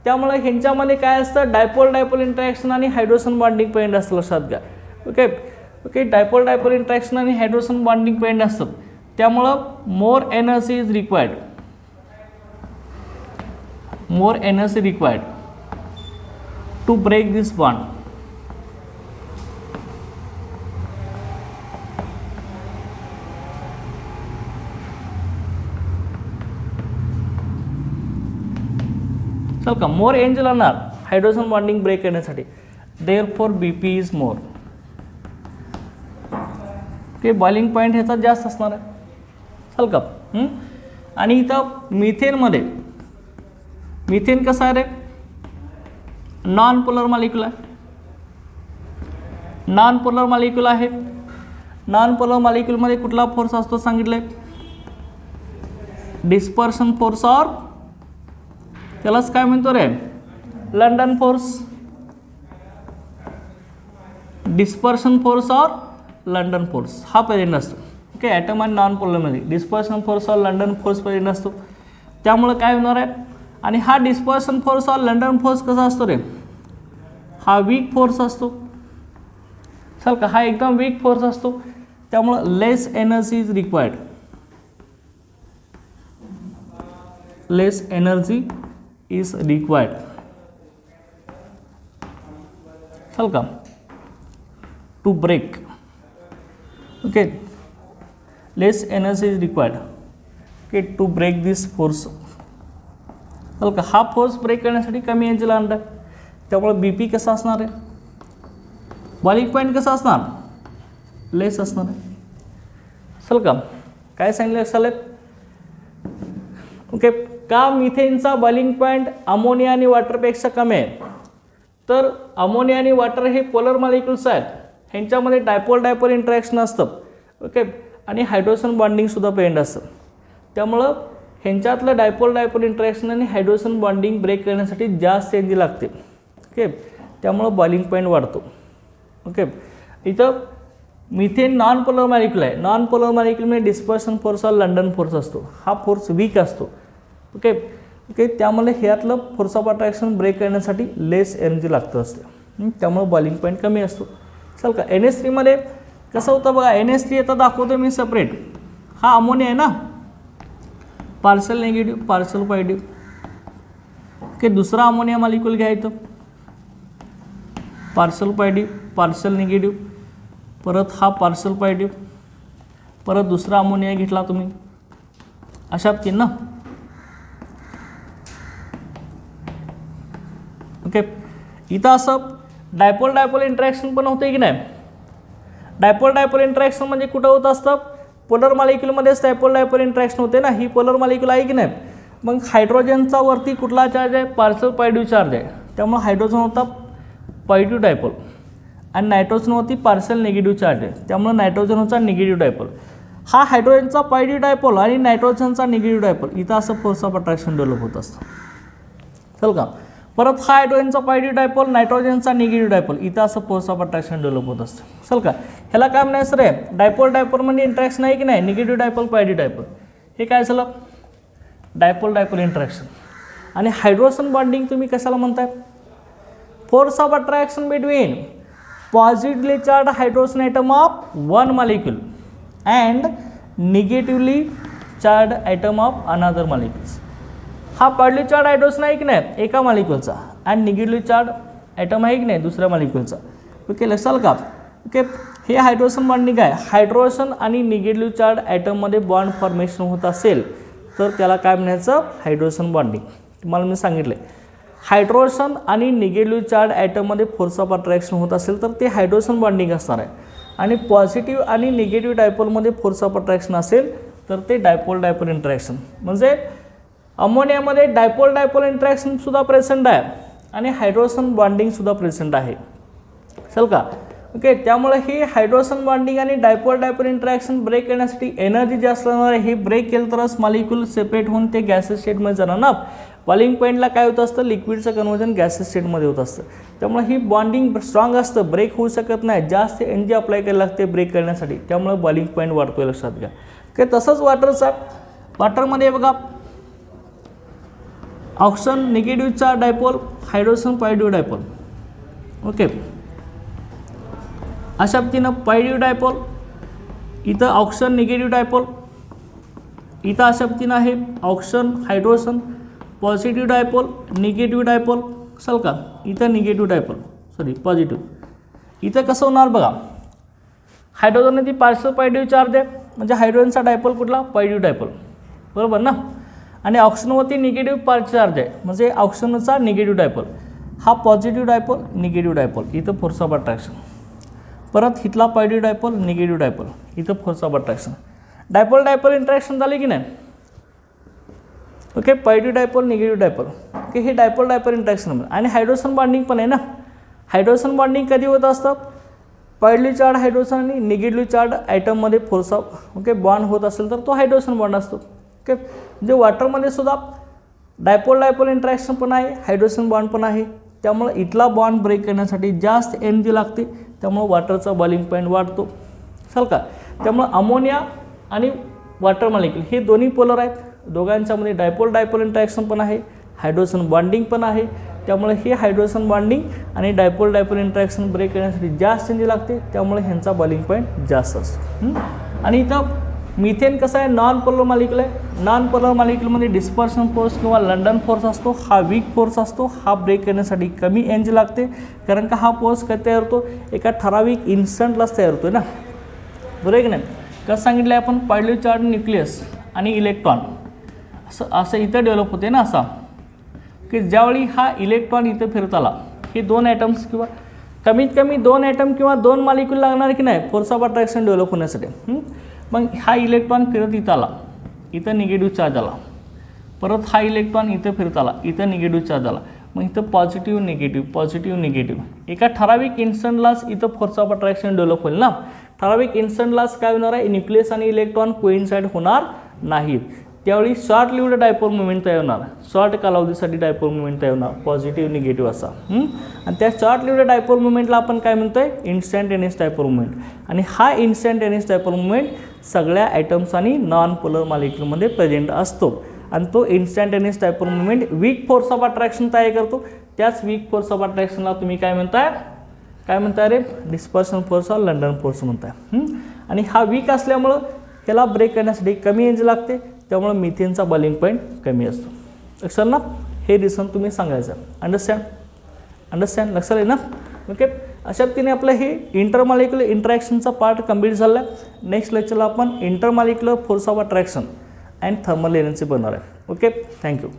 त्यामुळे ह्यांच्यामध्ये काय असतं, डायपोल डायपोल इंटरॅक्शन आणि हायड्रोजन बॉन्डिंग पॉईंट असतं. लक्षात घ्या. Okay okay, dipole dipole interaction आणि हायड्रोजन बॉन्डिंग पॉईंट असतं, त्यामुळं more energy is required, more energy required to break this bond. चल का, मोर एनर्जी लागणार हायड्रोजन बॉन्डिंग ब्रेक करण्यासाठी, therefore BP is more. Okay, boiling point ह्याचा जास्त असणार आहे. चल का. आणि इथं मिथेनमध्ये, मिथेन कसं आहे रे, नॉन पोलर मॉलिक्यूल आहे, नॉन पोलर मॉलिक्यूल आहे. नॉन पोलर मॉलिक्यूलमध्ये कुठला फोर्स असतो सांगितलंय, डिस्पर्शन फोर्स, और त्यालाच काय म्हणतो रे, लंडन फोर्स. डिस्पर्शन फोर्स और लंडन फोर्स हा प्रेझेंट असतो. ओके, ॲटम आणि नॉन पोलरमध्ये डिस्पर्शन फोर्स और लंडन फोर्स प्रेझेंट असतो. त्यामुळं काय होणार आहे, आणि हा डिस्पर्शन फोर्स और लंडन फोर्स कसा असतो रे, हा वीक फोर्स असतो. चल का, हा एकदम वीक फोर्स असतो, त्यामुळं less energy is required, less energy is required. चल का, to break. Okay, less energy is required, okay, to break this force. चल का, हा फोर्स ब्रेक करण्यासाठी कमी एनर्जी लागणार, त्यामुळे BP कसा असणार आहे, बॉइलिंग पॉईंट कसा असणार, लेस असणार आहे. चल का, काय सांगितलं चालेल. ओके, का मिथेनचा बॉइलिंग पॉईंट अमोनिया आणि वॉटरपेक्षा कमी आहे, तर अमोनिया आणि वॉटर हे पोलर मॉलिक्युल्स आहेत, ह्यांच्यामध्ये डायपोल डायपोल इंटरॅक्शन असतं. ओके, आणि हायड्रोजन बॉन्डिंगसुद्धा पेंड असतं, त्यामुळं ह्यांच्यातलं डायपोल डायपोल इंटरॅक्शन आणि हायड्रोजन बॉन्डिंग ब्रेक करण्यासाठी जास्त एनर्जी लागते. ओके, त्यामुळं बॉइलिंग पॉईंट वाढतो. ओके, इथं मिथेन नॉन पोलर मॉलिक्यूल आहे, नॉन पोलर मॉलिक्यूलमध्ये डिस्पर्शन फोर्स और लंडन फोर्स असतो, हा फोर्स वीक असतो. ओके ओके, त्यामुळे ह्यातलं फोर्स ऑफ अट्रॅक्शन ब्रेक करण्यासाठी लेस एनर्जी लागतं असते, त्यामुळे बॉइलिंग पॉईंट कमी असतो. चल का, NH3मध्ये कसं होतं बघा, NH3 आता दाखवतो मी सेपरेट, हा अमोनिया आहे ना, parcel negative parcel positive. Okay, दुसरा अमोनिया मॉलिक्यूल घ्यायचं, पार्सल पॉझिटिव्ह पार्सल निगेटिव्ह, परत हा पार्सल पॉझिटिव्ह, परत दुसरा अमोनिया घेतला तुम्ही, अशा तीन ना. ओके, इथं असं डायपोल डायपोल इंटरॅक्शन पण होते की नाही. डायपोल डायपोल इंटरॅक्शन म्हणजे कुठं होत असतं, पोलर मॉलिक्यूलमध्येच डायपोल डायपोल इंटरॅक्शन होते ना, ही पोलर मॉलिक्यूल आहे की नाही. मग हायड्रोजनचा वरती कुठला चार्ज आहे, पार्सल पॉझिटिव्ह चार्ज आहे, त्यामुळे हायड्रोजन होता पॉझिटिव्ह डायपोल, आणि नायट्रोजनवरती पार्सल निगेटिव्ह चार्ज आहे, त्यामुळे नायट्रोजन होता निगेटिव्ह डायपोल. हा हायड्रोजनचा पॉझिटिव्ह डायपोल आणि नायट्रोजनचा निगेटिव्ह डायपोल, इथं असं फोर्स ऑफ अट्रॅक्शन डेव्हलप होत असतं. चल का, परत हा हायड्रोजनचा पॉझिटिव्ह डायपोल, नायट्रोजनचा निगेटिव्ह डायपोल, इथं असं फोर्स ऑफ अट्रॅक्शन डेव्हलप होत असतं. चल का, ह्याला काय म्हणायचं रे, डायपोल डायपोल म्हणजे इंटरॅक्शन आहे की नाही, निगेटिव्ह डायपोल पॉझिटिव्ह डायपोल, हे काय झालं, डायपोल डायपोल इंटरॅक्शन. आणि हायड्रोजन बॉन्डिंग तुम्ही कशाला म्हणताय, force of attraction between positively charge hydrogen atom of one molecule and negatively charge atom of another molecules. हा पॉझिटिव्ह चार्ज हायड्रोजन आहे की नाही एका मॉलिक्यूलचा, आणि निगेटिव्हली चार्ज ॲटम आहे की नाही दुसऱ्या मॉलिक्यूलचा. ओके, लक्षात का. ओके, हे हायड्रोजन बॉन्डिंग आहे, हायड्रोजन आणि निगेटिव्ह चार्ज ॲटममध्ये बॉन्ड फॉर्मेशन होत असेल तर त्याला काय म्हणायचं, हायड्रोजन बॉन्डिंग. तुम्हाला मी सांगितलं, हायड्रोजन आणि निगेटिव्ह चार्ज ॲटममध्ये फोर्स ऑफ अट्रॅक्शन होत असेल तर ते हायड्रोजन बॉन्डिंग असणार आहे, आणि पॉझिटिव्ह आणि निगेटिव्ह डायपोलमध्ये फोर्स ऑफ अट्रॅक्शन असेल तर ते डायपोल डायपोल इंटरॅक्शन. म्हणजे अमोनियामध्ये डायपोल डायपोल इंटरॅक्शनसुद्धा प्रेझेंट आहे आणि हायड्रोजन बॉन्डिंगसुद्धा प्रेझेंट आहे. चल का. ओके, त्यामुळे ही हायड्रोजन बॉन्डिंग आणि डायपोल डायपोल इंटरॅक्शन ब्रेक करण्यासाठी एनर्जी जास्त लागणार आहे. हे ब्रेक केलं तरच मॉलिक्यूल सेपरेट होऊन ते गॅसेस स्टेटमध्ये जाणार ना. बॉइलिंग पॉईंटला काय होत असतं, लिक्विडचं कन्वर्जन गॅसेस स्टेटमध्ये होत असतं. त्यामुळे ही बॉन्डिंग स्ट्रॉंग असतं, ब्रेक होऊ शकत नाही. जास्त एनर्जी अप्लाय करायला लागते ब्रेक करण्यासाठी, त्यामुळे बॉइलिंग पॉईंट वाढतोय, लक्षात घ्या. ओके, तसंच वाटरचा, वाटरमध्ये बघा ऑक्सिजन निगेटिव्हचा dipole, hydrogen positive dipole. Okay, अशा पद्धतीनं पॉझिटिव्ह डायपोल, इथं ऑक्सिजन निगेटिव्ह डायपोल, इथं अशा पद्धतीनं आहे oxygen hydrogen positive dipole negative dipole. चल का, इथं निगेटिव्ह डायपोल सॉरी पॉझिटिव्ह. इथं कसं होणार बघा, हायड्रोजन ती पार्शियल पॉझिटिव्ह चार्ज आहे, म्हणजे हायड्रोजनचा डायपोल कुठला, पॉझिटिव्ह डायपोल, बरोबर ना. आणि ऑक्सिजनवरती निगेटिव्ह पार्शियल चार्ज आहे, म्हणजे ऑक्सिजनचा निगेटिव्ह डायपोल. हा पॉझिटिव्ह डायपोल निगेटिव्ह डायपोल, इथं फोर्स ऑफ अट्रॅक्शन. परत इथला पॉझिटिव्ह डायपोल निगेटिव्ह डायपोल, इथं force of attraction. Dipole dipole interaction झाली की नाही. Okay, positive dipole negative dipole. Okay, हे डायपोल डायपोल इंटरॅक्शन. आणि हायड्रोजन बॉन्डिंग पण आहे ना. हायड्रोजन बॉन्डिंग कधी होत असतं, पॉझिटिव्ह चार्ज हायड्रोजन आणि निगेटिव्ह चार्ज ॲटममध्ये फोर्स ऑफ ओके बॉन्ड होत असेल तर तो हायड्रोजन बॉन्ड असतो. ओके, म्हणजे वॉटरमध्ये सुद्धा डायपोल डायपोल इंटरॅक्शन पण आहे, हायड्रोजन बॉन्ड पण आहे. त्यामुळे इथला बॉन्ड ब्रेक करण्यासाठी जास्त एनर्जी लागते, त्यामुळे वॉटरचा बॉइलिंग पॉईंट वाढतो. चल का. त्यामुळे अमोनिया आणि वॉटर मॉलिक्यूल हे दोन्ही पोलर आहेत, दोघांच्यामध्ये डायपोल डायपोल इंटरॅक्शन पण आहे, हायड्रोजन बॉन्डिंग पण आहे. त्यामुळे हे हायड्रोजन बॉन्डिंग आणि डायपोल डायपोल इंटरॅक्शन ब्रेक करण्यासाठी जास्त एनर्जी लागते, त्यामुळे ह्यांचा बॉइलिंग पॉईंट जास्त असतो. आणि इथं मिथेन कसं आहे, नॉन पोलर मॉलिक्यूल आहे. नॉन पोलर मॉलिक्यूलमध्ये डिस्पर्शन फोर्स किंवा लंडन फोर्स असतो, हा वीक फोर्स असतो. हा ब्रेक करण्यासाठी कमी एनर्जी लागते, कारण का हा फोर्स कधी तयार होतो, एका ठराविक इन्स्टंटलाच तयार होतो ना, बरोबर आहे की नाही. कसं सांगितलं आहे आपण, पॉझिटिव्ह चार्ज न्यूक्लियस आणि इलेक्ट्रॉन असं इथं डेव्हलप होते ना, असा की ज्यावेळी हा इलेक्ट्रॉन इथं फिरत आला, हे दोन ॲटम्स किंवा कमीत कमी दोन ॲटम किंवा दोन मॉलिक्यूल लागणार की नाही फोर्स ऑफ अट्रॅक्शन डेव्हलप होण्यासाठी. मग हा इलेक्ट्रॉन फिरत इथं आला, इथं निगेटिव्ह चार्ज आला. परत हा इलेक्ट्रॉन इथं फिरत आला, इथं निगेटिव्ह चार्ज आला. मग इथं पॉझिटिव्ह निगेटिव्ह पॉझिटिव्ह निगेटिव्ह, एका ठराविक इन्स्टंटलाच इथं फोर्स ऑफ अट्रॅक्शन डेव्हलप होईल ना. ठराविक इन्स्टंटलाच काय होणार आहे, न्यूक्लियस आणि इलेक्ट्रॉन कोइन्साइड होणार नाहीत. त्यावेळी शॉर्ट लिव्ड डायपोल मुवमेंट तयार होणार, शॉर्ट कालावधीसाठी डायपोल मुवमेंट तयार होणार, पॉझिटिव्ह निगेटिव्ह असा. आणि त्या शॉर्ट लिव्ड डायपोल मुवमेंटला आपण काय म्हणतोय, इन्स्टंटेनियस डायपोल मुवमेंट. आणि हा इन्स्टंटेनियस डायपोल मुवमेंट सगळ्या ॲटम्स आणि नॉन पोलर मॉलिक्यूलमध्ये प्रेझेंट असतो. आणि तो instantaneous dipole movement weak force of attraction तयार करतो. त्याच वीक फोर्स ऑफ अट्रॅक्शनला तुम्ही काय म्हणताय रे, dispersion force or London force म्हणताय. आणि हा वीक असल्यामुळं त्याला ब्रेक करण्यासाठी कमी एनर्जी लागते, त्यामुळे मिथेनचा बॉइलिंग पॉईंट कमी असतो. लक्षात ना, हे रिझन तुम्ही सांगायचं. अंडरस्टँड लक्षात आहे ना. ओके, अशा पद्धतीने आपलं हे इंटरमॉलिक्युलर इंटरॅक्शनचा पार्ट कंप्लीट झाला आहे. नेक्स्ट लेक्चरला आपण intermolecular force of attraction and thermal energy बनवणार आहे. Okay, thank you.